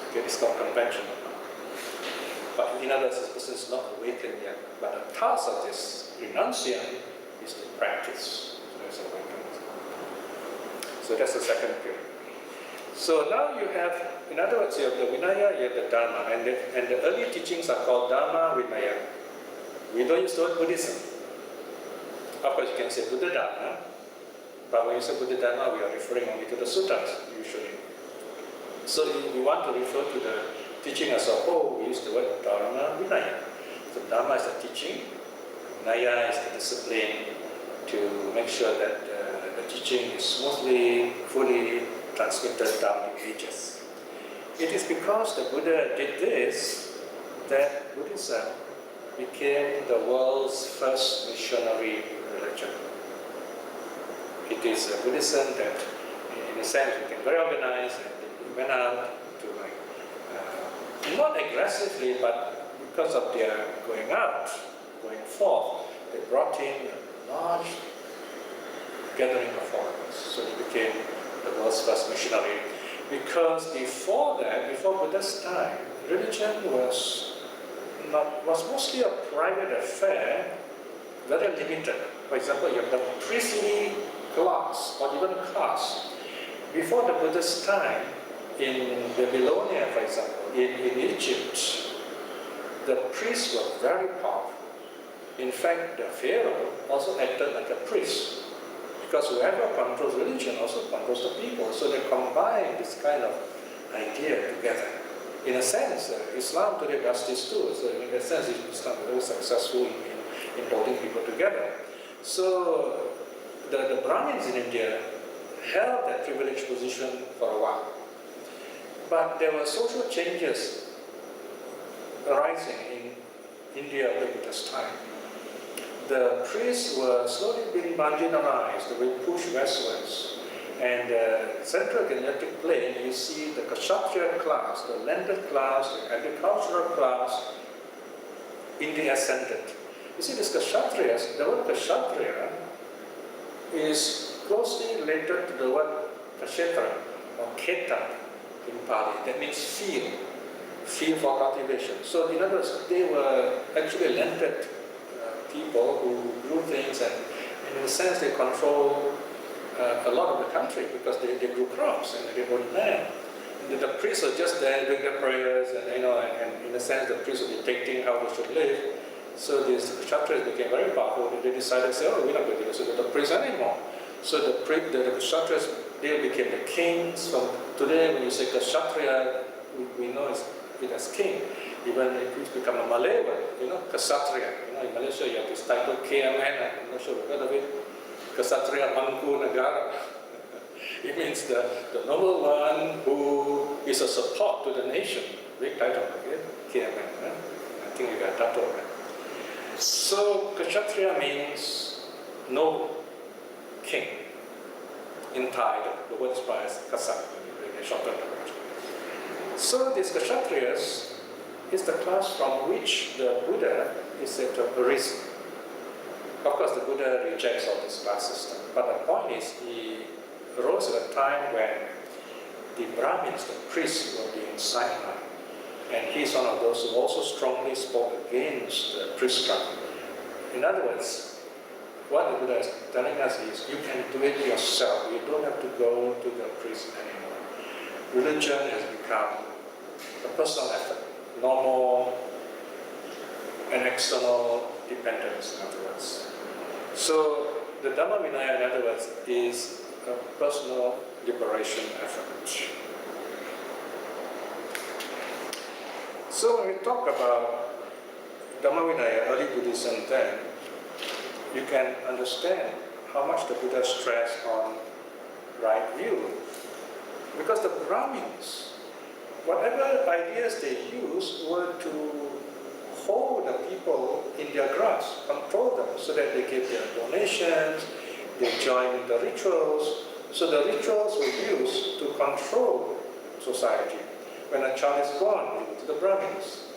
Okay, it's called conventional. But in other words, this person is not awakened yet. But the task of this renunciant is to practice. So that's awakened. So that's the second period. So now you have, in other words, you have the Vinaya, you have the Dharma. And the early teachings are called Dharma Vinaya. We don't use the word Buddhism. Of course, you can say Buddha Dharma. But when you say Buddha Dharma, we are referring only to the suttas, usually. So if we want to refer to the teaching as a whole, we use the word Dharma Vinaya. So Dharma is the teaching, Vinaya is the discipline to make sure that the teaching is smoothly, fully transmitted down the ages. It is because the Buddha did this that Buddhism became the world's first missionary religion. It is a Buddhism that, in a sense, became very organized and it went out to not aggressively, but because of their going out, going forth, they brought in a large gathering of followers. So it became the world's first missionary. Because before that, before Buddha's time, religion was mostly a private affair, very limited. For example, you have the priestly class or even caste. Before the Buddha's time, in Babylonia, for example, in Egypt, the priests were very powerful. In fact, the pharaoh also acted like a priest, because whoever controls religion also controls the people. So they combine this kind of idea together. In a sense, Islam today does this too. So in a sense, Islam is very successful in holding people together. So the Brahmins in India held that privileged position for a while. But there were social changes arising in India at Buddha's time. The priests were slowly being marginalized, they were pushed westwards. And the central Gangetic plain, you see the Kshatriya class, the landed class, the agricultural class in the ascendant. You see, this Kshatriyas, the word Kshatriya is closely related to the word Kshetra or Keta in Pali. That means field for cultivation. So in other words, they were actually landed people who grew things, and in a sense they control a lot of the country because they grew crops and they owned land. And the priests were just there doing their prayers, and in a sense the priests were dictating how they should live. So these Kshatriyas became very powerful, and they decided to say, oh, we're not going to listen to the priests anymore. So the Kshatriyas, they became the kings. From today, when you say Kshatriya, we know it as king. Even if it's become a Malay word, Kshatriya. In Malaysia, you have this title KMN, I'm not sure you've heard of it. Kshatriya Mangku Negara. It means the noble one who is a support to the nation. Big title, okay? KMN. I think you got that over. So Kshatriya means noble, king. In Thai, the word is pronounced Kasak, they shorten the word. So these Kshatriyas is the class from which the Buddha is said to have arisen. Of course, the Buddha rejects all this class system, but the point is he arose at a time when the Brahmins, the priests, were being sidelined. And he's one of those who also strongly spoke against the priestcraft. In other words, what the Buddha is telling us is, you can do it yourself. You don't have to go to the priest anymore. Religion has become a personal effort, no more an external dependence, in other words. So the Dhamma Vinaya, in other words, is a personal liberation effort. So when we talk about Dhamma Vinaya, early Buddhism, then you can understand how much the Buddha stressed on right view. Because the Brahmins, whatever ideas they used were to hold the people in their grasp, control them, so that they gave their donations, they joined in the rituals. So the rituals were used to control society. When a child is born, you go to the Brahmins.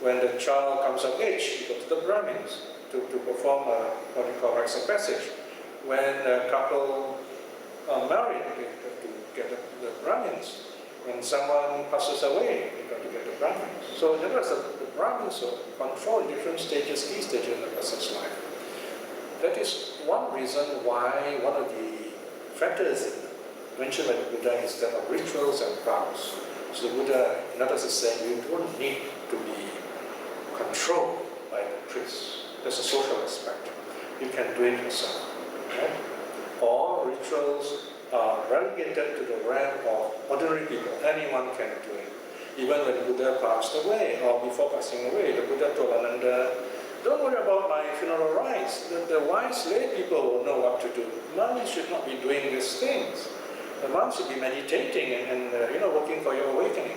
When the child comes of age, you go to the Brahmins to perform what we call rites of passage. When a couple are married, they have to get the Brahmins. When someone passes away, you got to get the Brahmins. So in other words, the Brahmins control different stages, key stages in a person's life. That is one reason why one of the factors mentioned by the Buddha is that of rituals and vows. So the Buddha, in other words, is saying you don't need to be controlled by the priest. There's a social aspect. You can do it yourself. Right? All rituals are relegated to the realm of ordinary people. Anyone can do it. Even when Buddha passed away, or before passing away, the Buddha told Ananda, don't worry about my funeral rites. The wise lay people will know what to do. Monks should not be doing these things. The monks should be meditating and working for your awakening.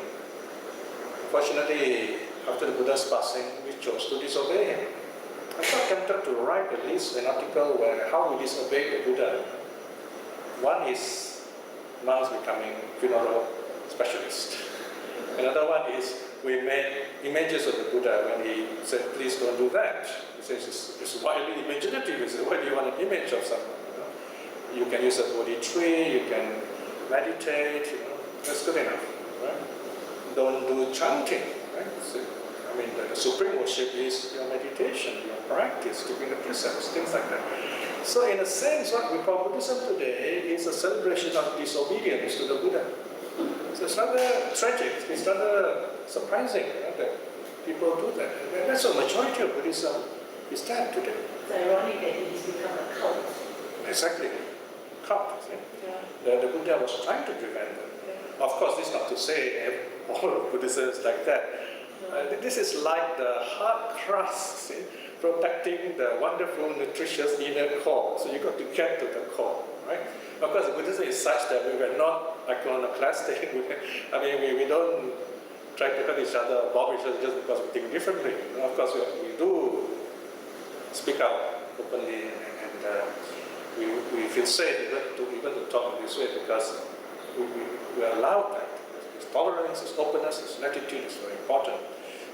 Fortunately, after the Buddha's passing, we chose to disobey him. I got tempted to write at least an article where how we disobeyed the Buddha. One is monks becoming funeral specialists. Another one is we made images of the Buddha when he said, please don't do that. He says it's wildly imaginative. He said, why do you want an image of someone? You can use a Bodhi tree, you can meditate, that's good enough. Right? Don't do chanting. Right? So, the supreme worship is your meditation, your practice, keeping the precepts, things like that. So in a sense, what we call Buddhism today is a celebration of disobedience to the Buddha. So it's rather tragic, it's rather surprising that people do that. And that's the majority of Buddhism is that today. It's ironic that it has become a cult. Exactly. Cult, yeah. The Buddha was trying to prevent them. Yeah. Of course, this is not to say all of Buddhism is like that. This is like the hard crust, protecting the wonderful, nutritious inner core. So you got to get to the core, right? Of course, Buddhism is such that we were not iconoclastic. We don't try to hurt each other, bob each other just because we think differently. Of course, we do speak out openly, and we feel safe even to talk this way because we are allowed that. This tolerance, this openness, this latitude is very important,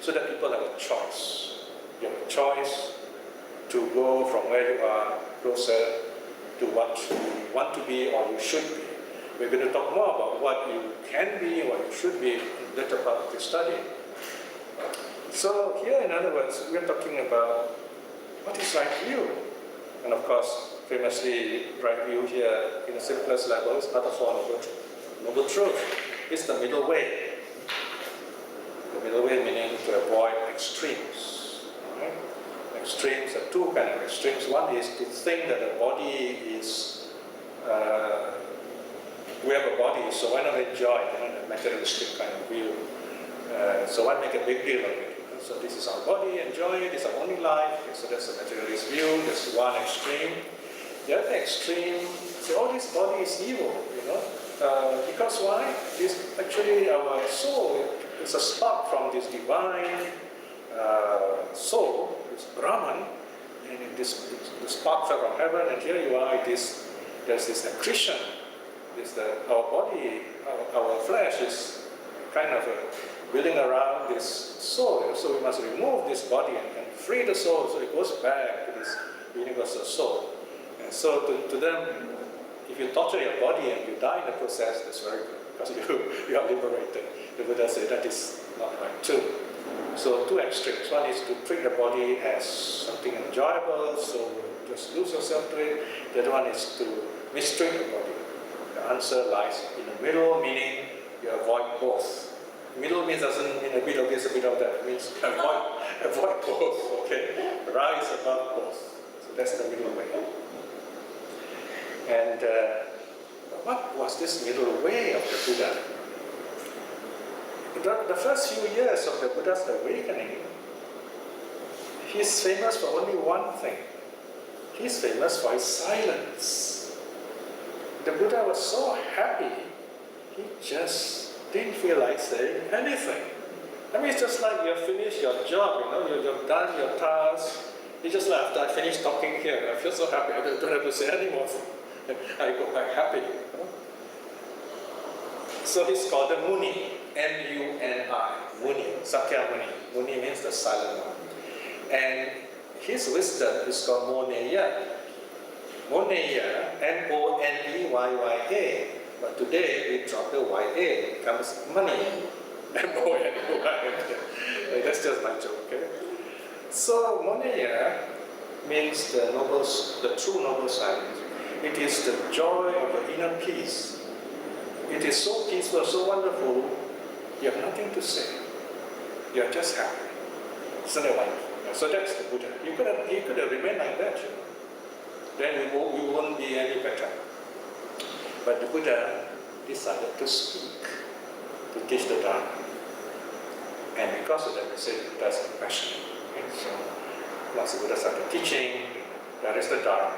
so that people have a choice. You have a choice to go from where you are closer to what you want to be or you should be. We're going to talk more about what you can be, what you should be, later part of the study. So here, in other words, we're talking about what is right view. And of course, famously, right view here in the simplest level is not a form of noble truth. It's the middle way. The middle way meaning to avoid extremes. Right? Extremes are two kinds of extremes. One is to think that the body is, we have a body, so why not enjoy the materialistic kind of view? So why make a big deal of it? So this is our body, enjoy it, it's our only life. Okay, so that's the materialist view, that's one extreme. The other extreme, say, oh, this body is evil, because why? This actually our soul is a spark from this divine soul, this Brahman, and this spark fell from heaven, and here you are, there's this accretion. Our body, our flesh is kind of building around this soul, so we must remove this body and free the soul so it goes back to this universal soul. And so to them, if you torture your body and you die in the process, that's very good, because you are liberated. The Buddha said that is not right too. So two extremes. One is to treat the body as something enjoyable, so just lose yourself to it. The other one is to mistreat the body. The answer lies in the middle, meaning you avoid both. Middle means doesn't mean a bit of this, a bit of that. It means avoid both, okay? Rise above both. So that's the middle way. And what was this middle way of the Buddha? The first few years of the Buddha's awakening, he's famous for only one thing. He's famous for his silence. The Buddha was so happy, he just didn't feel like saying anything. It's just like you have finished your job, you've done your task. It's just like after I finished talking here, I feel so happy, I don't have to say anymore. I go back happy. So he's called the Muni, M-U-N-I, Muni, Sakyamuni. Muni means the silent one. And his wisdom is called Moneya. Moneya, M-O-N-E-Y-Y-A. But today we drop the Y-A, it becomes money. M-O-N-E-Y-A. That's just my joke, okay? So Moneya means the true noble silence. It is the joy of the inner peace. It is so peaceful, so wonderful, you have nothing to say. You are just happy. Isn't that wonderful? So that's the Buddha. He could have remained like that. Then we won't be any better. But the Buddha decided to speak, to teach the Dharma. And because of that, we say the Buddha is compassionate. Okay? So Once the Buddha started teaching, there is the Dharma,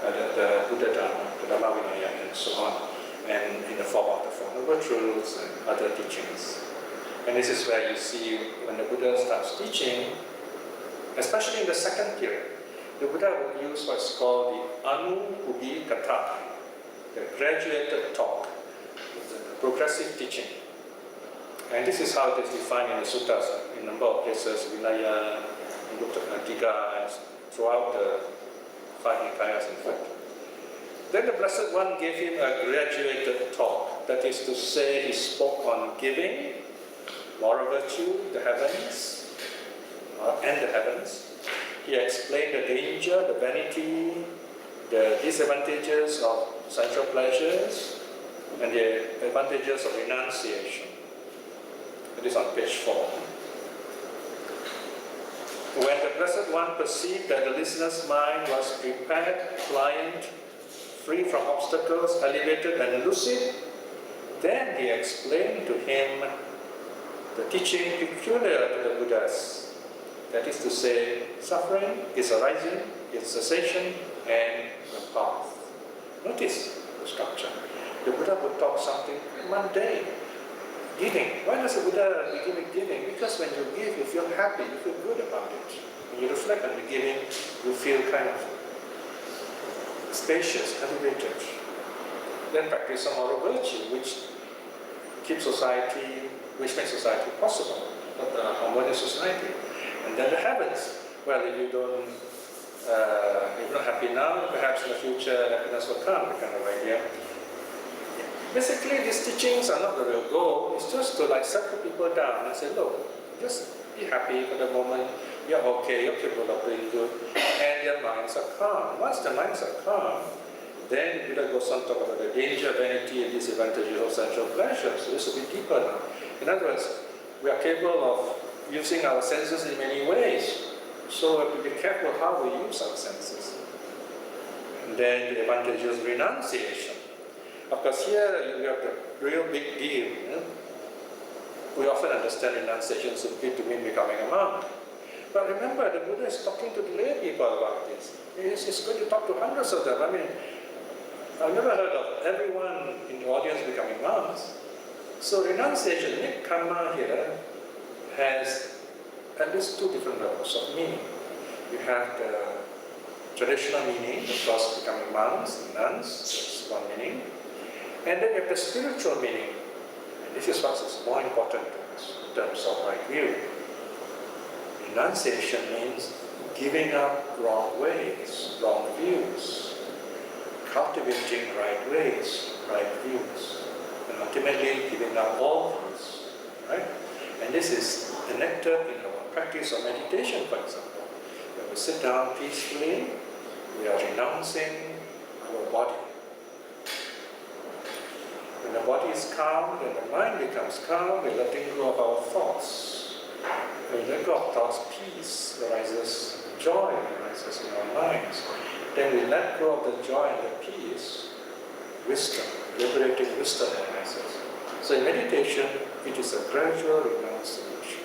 the Buddha Dharma, the Dhamma Vinaya, and so on, and in the form of the Four Noble Truths and other teachings. And this is where you see when the Buddha starts teaching, especially in the second period, the Buddha would use what's called the Anubhuti Katha, the graduated talk, the progressive teaching. And this is how it is defined in the suttas, in a number of places, Vinaya, Digha, and throughout the five Nikayas, in fact. Then the Blessed One gave him a graduated talk, that is to say, he spoke on giving, moral virtue, the heavens, and the heavens. He explained the danger, the vanity, the disadvantages of sensual pleasures, and the advantages of renunciation. It is on page 4. When the Blessed One perceived that the listener's mind was prepared, pliant, free from obstacles, elevated and lucid, then he explained to him the teaching peculiar to the Buddhas. That is to say, suffering, its arising, its cessation, and the path. Notice the structure. The Buddha would talk something mundane. Giving. Why does the Buddha begin with giving? Because when you give, you feel happy, you feel good about it. When you reflect on the giving, you feel kind of spacious, elevated. Then practice some moral virtue, which keeps society, which makes society possible, a harmonious society. And then the heavens. Well, if you're not happy now, perhaps in the future happiness will come, that kind of idea. Basically, these teachings are not the real goal. It's just to settle people down and say, look, just be happy for the moment. You're okay, you're capable of doing good, and your minds are calm. Once the minds are calm, then Buddha goes on to talk about the danger, vanity, and disadvantages of sensual pleasure. So this will be deeper now. In other words, we are capable of using our senses in many ways. So we have to be careful how we use our senses. And then the advantages of renunciation. Of course, here you have the real big deal. We often understand renunciation simply to mean becoming a monk. But remember, the Buddha is talking to the lay people about this. He's going to talk to hundreds of them. I mean, I've never heard of everyone in the audience becoming monks. So renunciation, karma here, has at least two different levels of meaning. You have the traditional meaning, of course, becoming monks and nuns, that's one meaning. And then you have the spiritual meaning. And this is what is more important to us in terms of right view. Renunciation means giving up wrong ways, wrong views, cultivating right ways, right views, and ultimately giving up all views. Right? And this is enacted in our practice of meditation, for example. When we sit down peacefully, we are renouncing our body. When the body is calm, then the mind becomes calm, we're letting go of our thoughts. When we let go of thoughts, peace arises, joy arises in our minds. Then we let go of the joy and the peace, wisdom, liberating wisdom arises. So in meditation, it is a gradual renunciation.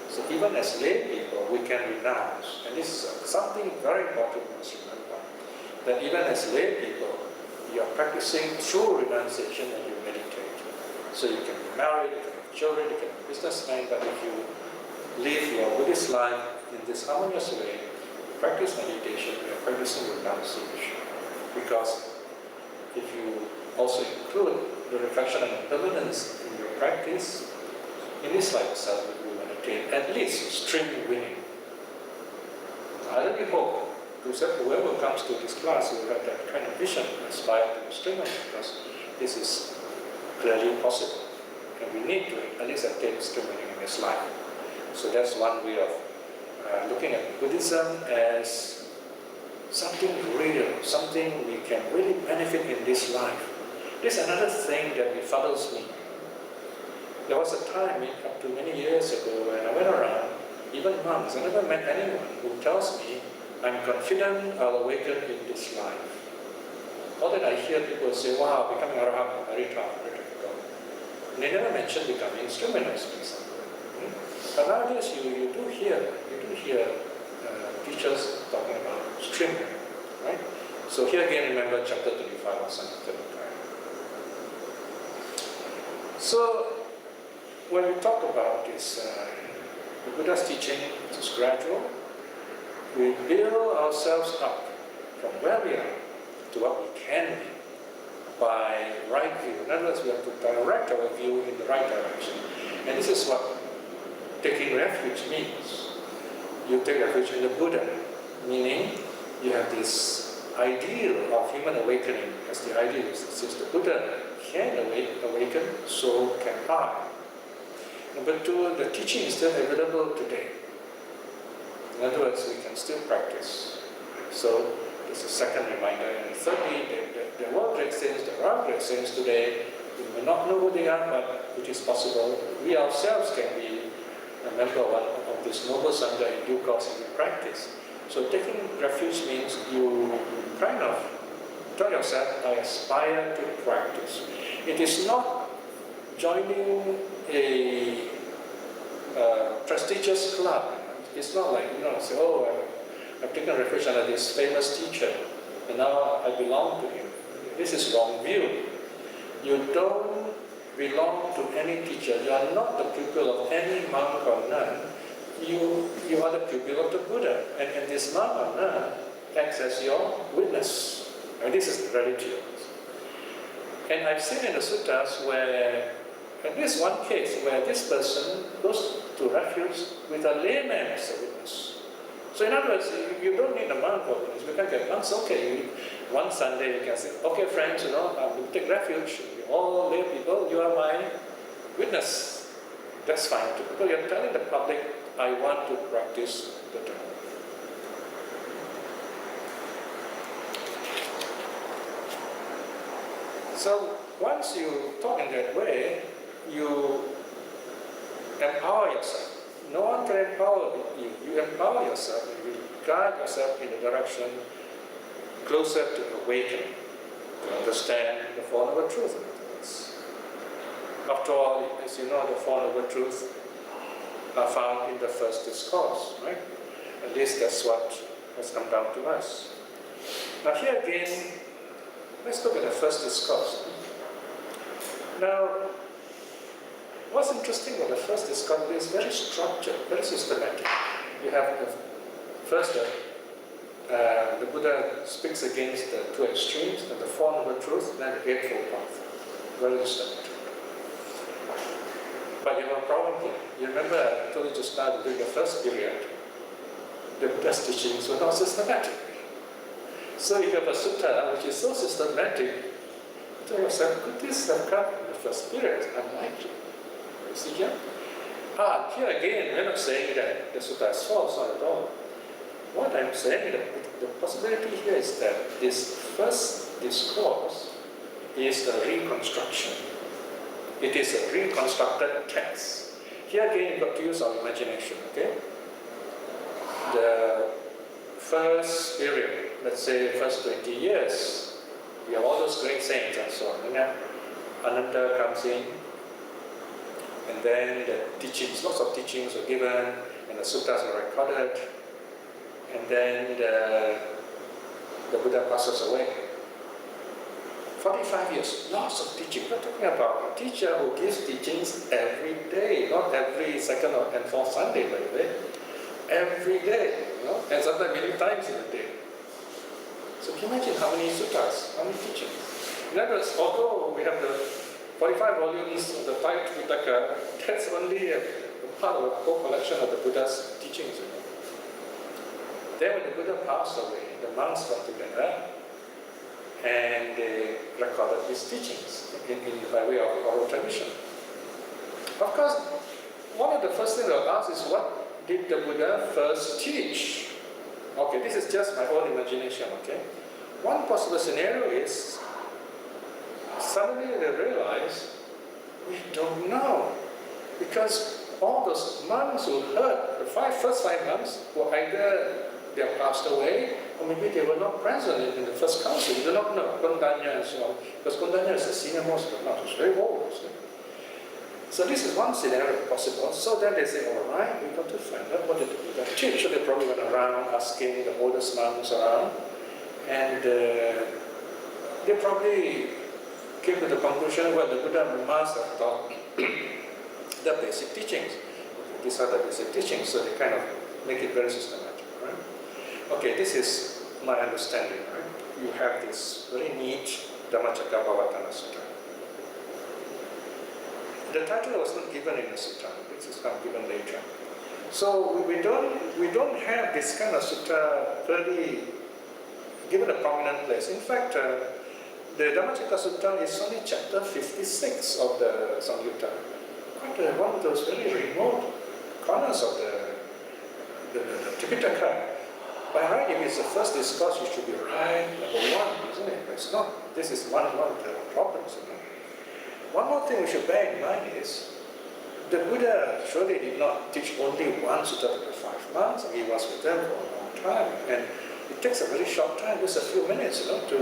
So even as lay people, we can renounce. And this is something very important you must remember. That even as lay people, you are practicing true renunciation and you meditate. So you can be married, you can have children, you can be a businessman, but if you live your Buddhist life in this harmonious way, practice meditation, you are practicing renunciation. Because if you also include the reflection and impermanence in your practice, in this life itself you will attain at least stream winning. I really hope whoever comes to this class will have that kind of vision, aspire to be stream winning, because this is clearly possible. And we need to at least attain stream winning in this life. So that's one way of looking at Buddhism as something real, something we can really benefit in this life. There's another thing that befuddles me. There was a time, up to many years ago, when I went around, even monks, I never met anyone who tells me, I'm confident I'll awaken in this life. All that I hear people say, wow, becoming arahant is very tough, very difficult. And they never mention becoming instrumentalists, for example. But nowadays you do hear scriptures talking about stream, right? So here again, remember chapter 25 of Sanatana. So when we talk about this, the Buddha's teaching, it is gradual. We build ourselves up from where we are to what we can be by right view. In other words, we have to direct our view in the right direction. And this is what taking refuge means. You take refuge in the Buddha, meaning you have this ideal of human awakening as the ideal. Since the Buddha can awaken, so can I. Number two, the teaching is still available today. In other words, we can still practice. So it's a second reminder. And thirdly, there were great saints, there are great saints today. We may not know who they are, but it is possible. We ourselves can be a member of this noble Sangha in due course and we practice. So taking refuge means you kind of tell yourself, I aspire to practice. It is not joining a prestigious club. It's not like, say, oh, I've taken refuge under this famous teacher, and now I belong to him. This is wrong view. You don't belong to any teacher. You are not the pupil of any monk or nun. You are the pupil of the Buddha. And this monk or nun acts as your witness. And this is the reality of it. And I've seen in the suttas where, at least one case, where this person goes to refuge with a layman as a witness. So in other words, you don't need a monk or witness. You can get monks, okay. One Sunday you can say, okay friends, I will take refuge. You're all lay people, you are my witness. That's fine too. Because you're telling the public, I want to practice the Dharma. So once you talk in that way, you empower yourself. No one can empower you. You empower yourself and you guide yourself in the direction closer to awakening, to understand the Four Noble Truths. After all, as you know, the Four Noble Truths are found in the first discourse, right? At least that's what has come down to us. Now here again, let's look at the first discourse. Now, what's interesting about the first discourse is very structured, very systematic. You have first the Buddha speaks against the two extremes, and the Four Noble Truths, and then the Eightfold Path. Very systematic. But you have a problem here. You remember I told you just now during the first period, the Buddha's teachings were not systematic. So if you have a sutta which is so systematic, tell yourself, could this have come in the first period? Unlikely. You see here? Here again, we're not saying that the sutta is false, not at all. What I'm saying, the possibility here is that this first discourse is a reconstruction. It is a reconstructed text. Here again, you've got to use our imagination, okay? The first period, let's say first 20 years, we have all those great saints and so on. And then Ananda comes in, and then the teachings, lots of teachings were given, and the suttas were recorded, and then the Buddha passes away. 45 years, lots of teaching. We're talking about a teacher who gives teachings every day, not every second and fourth Sunday, by the way. Every day, and sometimes many times in a day. So can you imagine how many suttas, how many teachings? In other words, although we have the 45 volumes of the Five Pitaka, that's only a part of the whole collection of the Buddha's teachings. Then when the Buddha passed away, the monks got together and they recorded his teachings by way of oral tradition. Of course, one of the first things I'll ask is, what did the Buddha first teach? Okay, this is just my own imagination, okay? One possible scenario is, suddenly they realize, we don't know. Because all those monks who heard, the first five monks were either they have passed away, or maybe they were not present in the first council. We do not know, Kondanya and so on. Because Kondanya is the senior most of the monks, it's very old. So this is one scenario possible. So then they say, all right, we got to find out what did the Buddha teach. So they probably went around asking the oldest monks around, and they probably came to the conclusion, well, the Buddha must have taught the basic teachings. These are the basic teachings, so they kind of make it very systematic, right? Okay, this is my understanding, right? You have this very neat Dhammacakkappavattana Sutta. The title was not given in the sutta, this is not given later. So we don't have this kind of sutta really given a prominent place. In fact, the Dhammacakka Sutta is only chapter 56 of the Samyutta. Quite one of those very remote corners of the Tipitaka. By right, if it's the first discourse, it should be right number one, isn't it? But it's not. This is one of the problems, you know. One more thing we should bear in mind is the Buddha surely did not teach only one sutta to the 5 months. He was with them for a long time, and it takes a very short time, just a few minutes, you know, to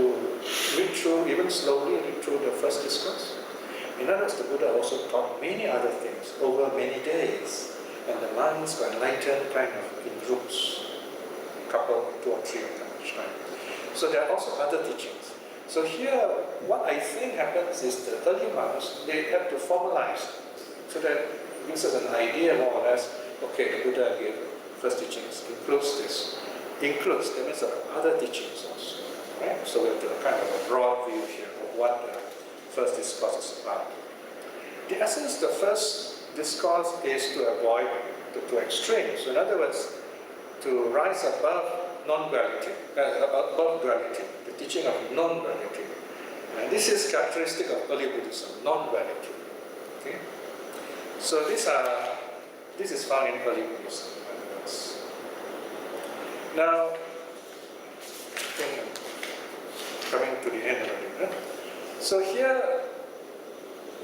read through, even slowly read through the first discourse. In other words, the Buddha also taught many other things over many days, and the monks were enlightened kind of in groups, a couple, 2 or 3 of them each time. So there are also other teachings. So here, what I think happens is the early monks, they have to formalize, so that it gives us an idea more or less, okay, the Buddha gave first teachings, includes this. Includes, that means there are other teachings also, right? So we have to kind of a broad view here of what the first discourse is about. The essence, the first discourse is to avoid the 2 extremes. So in other words, to rise above non-duality, above duality, the teaching of non-duality. And this is characteristic of early Buddhism, non-duality. Okay? So this is found in early Buddhism. Now, I think I'm coming to the end already. Right? So here,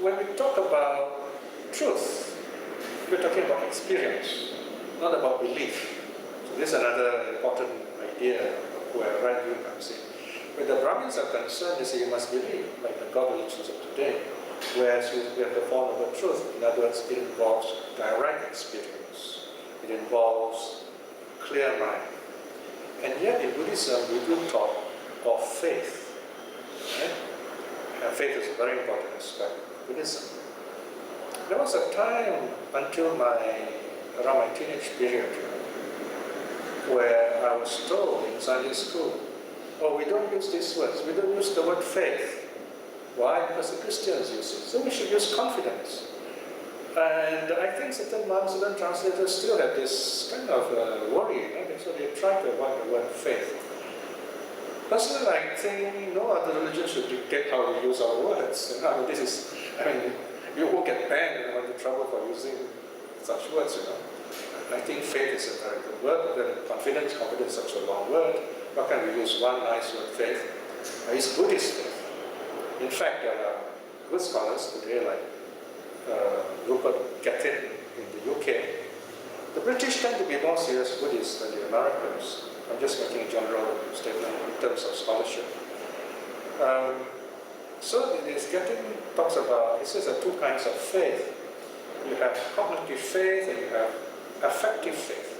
when we talk about truth, we're talking about experience, not about belief. So this is another important idea where right view comes in. When the Brahmins are concerned, they say you must believe, like the God religions of today. Whereas we have the form of the truth. In other words, it involves direct experience. It involves clear mind. And yet in Buddhism, we do talk of faith. Right? And faith is a very important aspect of Buddhism. There was a time until around my teenage period, where I was told in Sunday school, oh, we don't use these words, we don't use the word faith. Why? Because the Christians use it. So we should use confidence. And I think certain monks, certain translators still have this kind of worry, right? So they try to avoid the word faith. Personally, I think no other religion should dictate how we use our words. You won't get banned and into trouble for using such words, you know. I think faith is a very good word, but then confidence is such a long word. Why can't we use one nice word, faith? It's Buddhist faith. In fact, there are good scholars today like Rupert Gattin in the UK. The British tend to be more serious Buddhists than the Americans. I'm just making a general statement in terms of scholarship. So this Gattin talks about, he says there are 2 kinds of faith. You have cognitive faith and you have affective faith.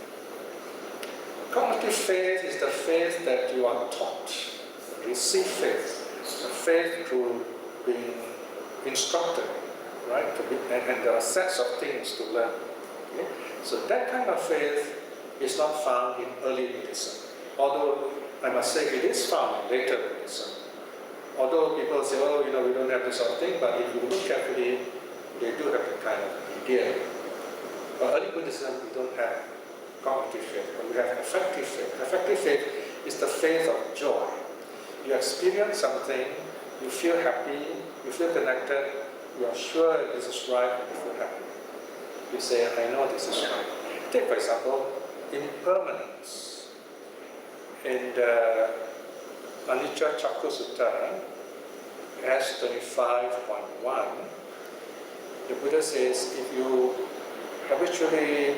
Cognitive faith is the faith that you are taught, receive faith. The faith through being instructed, right? And there are sets of things to learn. Okay? So that kind of faith is not found in early Buddhism. Although I must say it is found in later Buddhism. Although people say, oh, we don't have this sort of thing, but if you look carefully, they do have that kind of idea. But early Buddhism, we don't have cognitive faith, but we have affective faith. Affective faith is the faith of joy. You experience something, you feel happy, you feel connected, you are sure this is right, and you feel happy. You say, I know this is right. Take, for example, impermanence. In the Anicca Cakku Sutta, S25.1, the Buddha says, if you habitually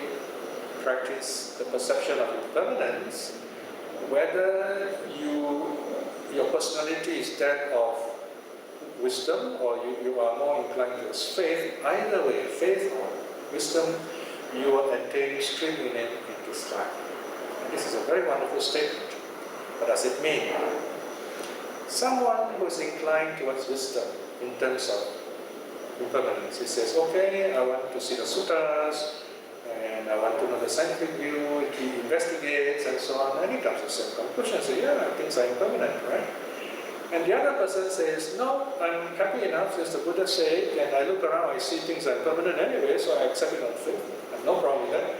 practice the perception of impermanence, whether your personality is that of wisdom, or you are more inclined towards faith, either way, faith or wisdom, you will attain stream meaning in this life. And this is a very wonderful statement. What does it mean? Someone who is inclined towards wisdom in terms of impermanence, he says, okay, I want to see the sutras, and I want to know the scientific view, he investigates and so on, and he comes to the same conclusion, say, yeah, things are impermanent, right? And the other person says, no, I'm happy enough, since the Buddha said, and I look around, I see things are impermanent anyway, so I accept it on faith. I have no problem with that.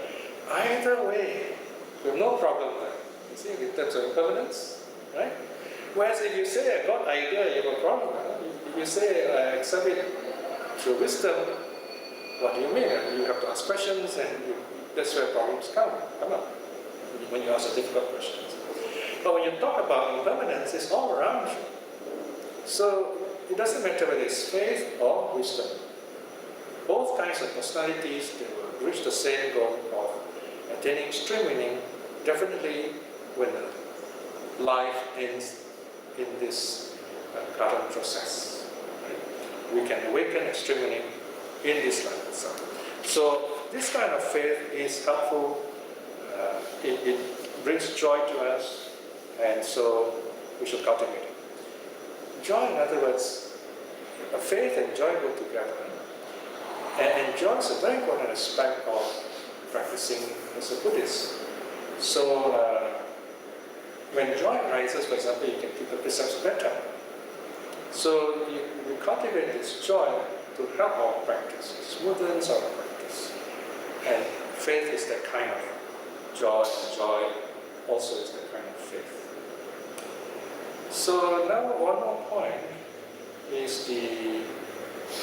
Either way, we have no problem with that. You see, in terms of impermanence, right? Whereas if you say a God idea, you have a problem. If you say I accept it through wisdom, what do you mean? You have to ask questions, and that's where problems come up when you ask the difficult questions. But when you talk about impermanence, it's all around you. So it doesn't matter whether it's faith or wisdom. Both kinds of personalities, they will reach the same goal of attaining stream meaning, definitely when life ends in this current process. Right? We can awaken extreme meaning in this life itself. So this kind of faith is helpful. It brings joy to us, and so we should cultivate it. Joy, in other words, faith and joy go together. And joy is a very important aspect of practicing as a Buddhist. So when joy arises, for example, you can keep the precepts better. So you cultivate this joy to help our practice, it smoothens our practice. And faith is that kind of joy, and joy also is that kind of faith. So now one more point is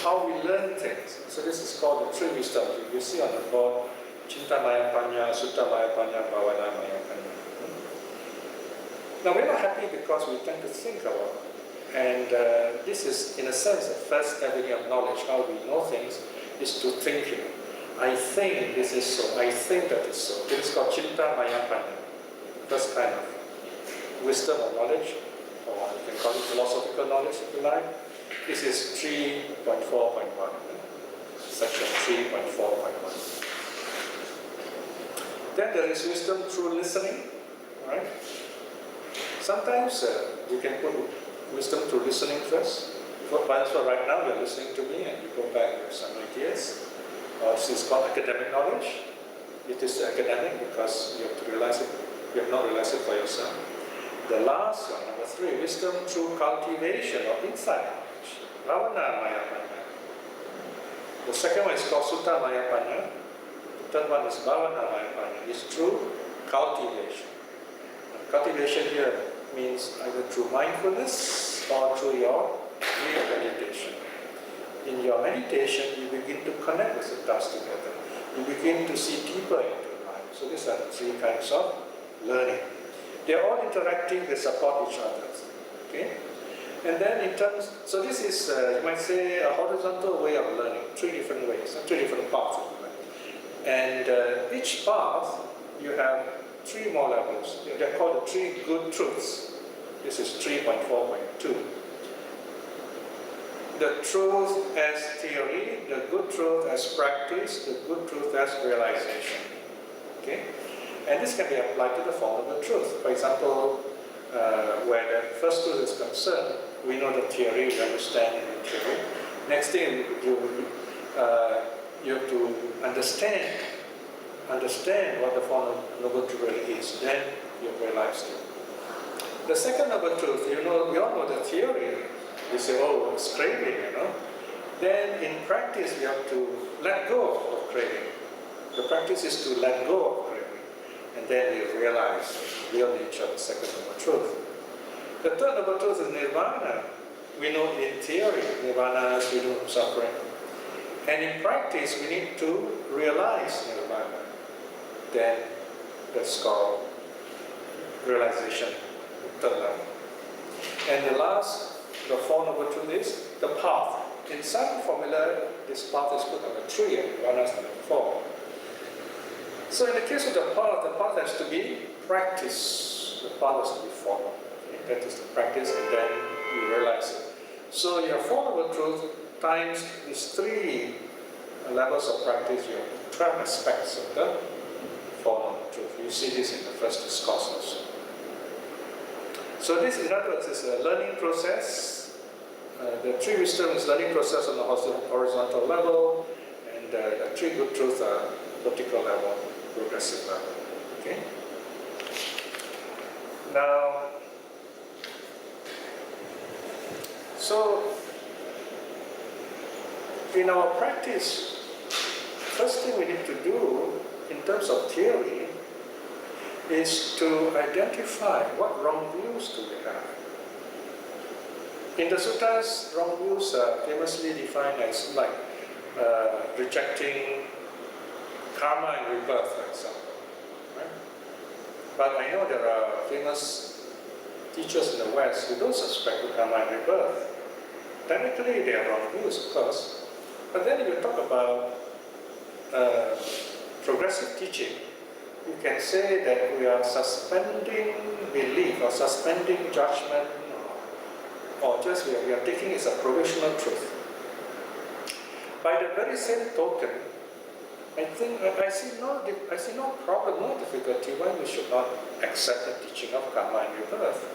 how we learn things. So this is called the three wisdom. You see on the board, Cinta Maya Panya, Sutta Maya Panya, Bhavana Maya Panya. Now we're not happy because we tend to think about it. And this is, in a sense, the first avenue of knowledge. How we know things is to thinking. I think this is so. I think that is so. It is called Cinta Maya Panya. First kind of wisdom or knowledge, or you can call it philosophical knowledge if you like. This is 3.4.1, section 3.4.1. Then there is wisdom through listening, right? Sometimes you can put wisdom through listening first. For right now you're listening to me and you go back with some ideas. This is called academic knowledge. It is academic because you have to realize it. You have not realized it for yourself. The last one, number 3, wisdom through cultivation or insight knowledge. Bhavana Maya Panya. The second one is called Sutta Maya Panya. The third one is Bhavana Maya Panya. It's through cultivation. And cultivation here means either through mindfulness or through your real meditation. In your meditation, you begin to connect the suttas together. You begin to see deeper into life. So these are the 3 kinds of learning. They are all interacting, they support each other. Okay? And then in terms, so this is, you might say, a horizontal way of learning, 3 different ways, 3 different paths of learning. And each path, you have 3 more levels. They're called the 3 good truths. This is 3.4.2. The truth as theory, the good truth as practice, the good truth as realization. Okay? And this can be applied to the Four Noble Truths. For example, where the first truth is concerned, we know the theory, we understand the theory. Next thing, you have to understand what the Four Noble Truth really is. Then you realize it. The second noble truth, we all know the theory. You say, oh, it's craving, Then in practice, we have to let go of craving. The practice is to let go of craving. And then we realize the real nature of the second noble truth. The third noble truth is nirvana. We know in theory, nirvana is freedom from suffering. And in practice, we need to realize nirvana. Then that's called realization, third level. And the last, the Four Noble Truth is the path. In some formula, this path is put number 3 and nirvana is number 4. So in the case of the path has to be practice. The path has to be followed. Okay? That is the practice, and then you realize it. So you have Four Noble Truths times these three levels of practice, you have 12 aspects of the Four Noble Truths. You see this in the first discourse also. So this, in other words, is a learning process. The three wisdoms is learning process on the horizontal level, and the three good truths are vertical level, progressive level. Okay. Now, so in our practice, first thing we need to do in terms of theory is to identify what wrong views do we have. In the suttas, wrong views are famously defined as like rejecting karma and rebirth, for example. Right? But I know there are famous teachers in the West who don't subscribe to karma and rebirth. Technically, they are wrong views, of course. But then if you talk about progressive teaching, you can say that we are suspending belief or suspending judgment, or just we are taking it as a provisional truth. By the very same token, I think I see no problem, no difficulty why we should not accept the teaching of karma and rebirth.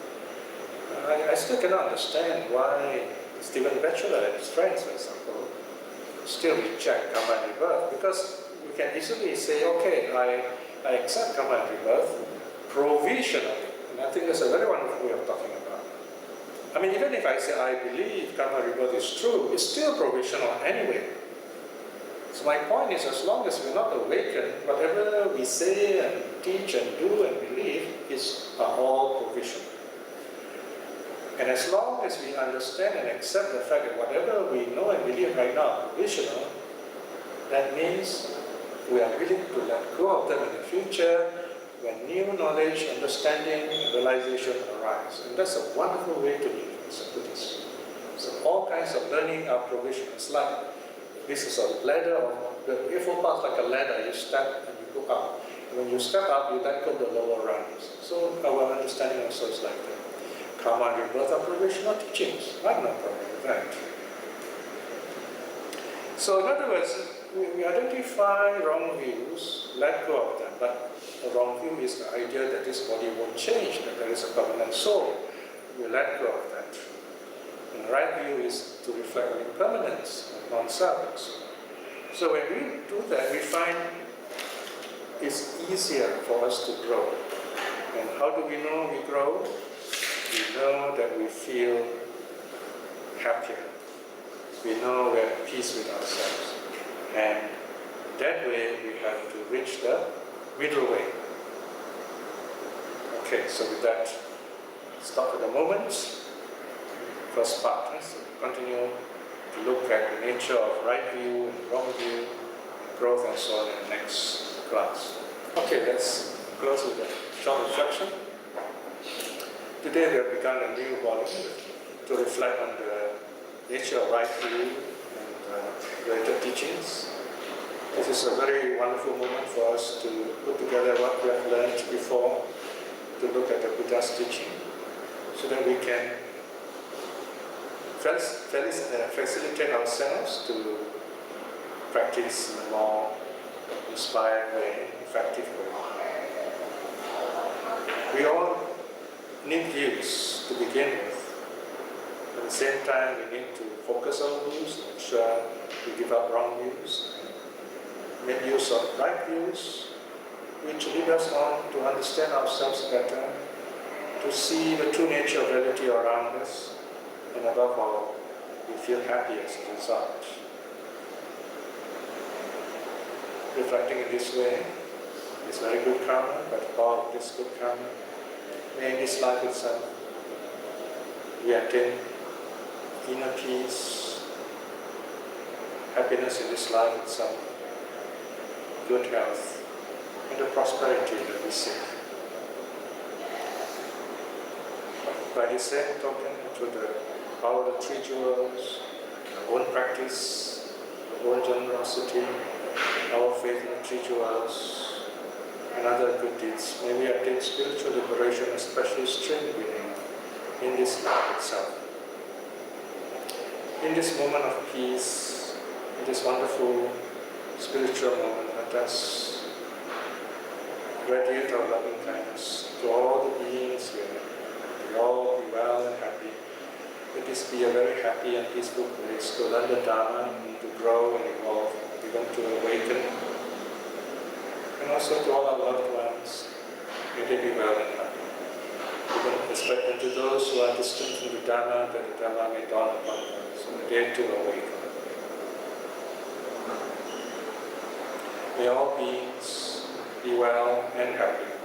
I still cannot understand why Stephen Batchelor and his friends, for example, still reject karma and rebirth, because we can easily say, okay, I accept karma and rebirth provisionally, and I think that's a very wonderful way of talking about it. I mean, even if I say I believe karma and rebirth is true, it's still provisional anyway. So my point is, as long as we're not awakened, whatever we say and teach and do and believe are all provisional. And as long as we understand and accept the fact that whatever we know and believe right now are provisional, that means we are willing to let go of them in the future when new knowledge, understanding, and realization arise. And that's a wonderful way to live as a Buddhist. So all kinds of learning are provisional. It's like, this is a ladder, the Eightfold Path is like a ladder, you step and you go up. And when you step up, you let go the lower rungs. So our understanding also is like that. Karma and rebirth are provisional teachings. I have no problem with that. So in other words, we identify wrong views, let go of them, but a wrong view is the idea that this body won't change, that there is a permanent soul. We let go of that. And the right view is to reflect on impermanence and non-self. So when we do that, we find it's easier for us to grow. And how do we know we grow? We know that we feel happier. We know we're at peace with ourselves. And that way we have to reach the middle way. Okay, so with that, stop for the moment. First part. So continue to look at the nature of right view and wrong view, growth and so on in the next class. Okay, let's close with a short reflection. Today we have begun a new volume to reflect on the nature of right view and related teachings. This is a very wonderful moment for us to put together what we have learned before, to look at the Buddha's teaching, so that we can facilitate ourselves to practice in a more inspired way, effective way. We all need views to begin with. At the same time, we need to focus on views, make sure we give up wrong views, and make use of right views, which lead us on to understand ourselves better, to see the true nature of reality around us, and above all, we feel happy as a result. Reflecting in this way is very good karma, but all of this good karma, may in this life itself we attain inner peace, happiness in this life itself, good health, and the prosperity that we seek. By the same token, through the power of the three jewels, our own practice, our own generosity, our faith in the three jewels, and other good deeds, may we attain spiritual liberation, especially strength winning in this life itself. in this moment of peace, in this wonderful spiritual moment, let us radiate our loving kindness to all the beings here. We all be well and happy. Let this be a very happy and peaceful place to learn the Dharma, to grow and evolve, even to awaken. And also to all our loved ones, may they be well and happy. Even especially to those who are distant from the Dharma, that the Dharma may dawn upon them, so that they too awaken. May all beings be well and happy.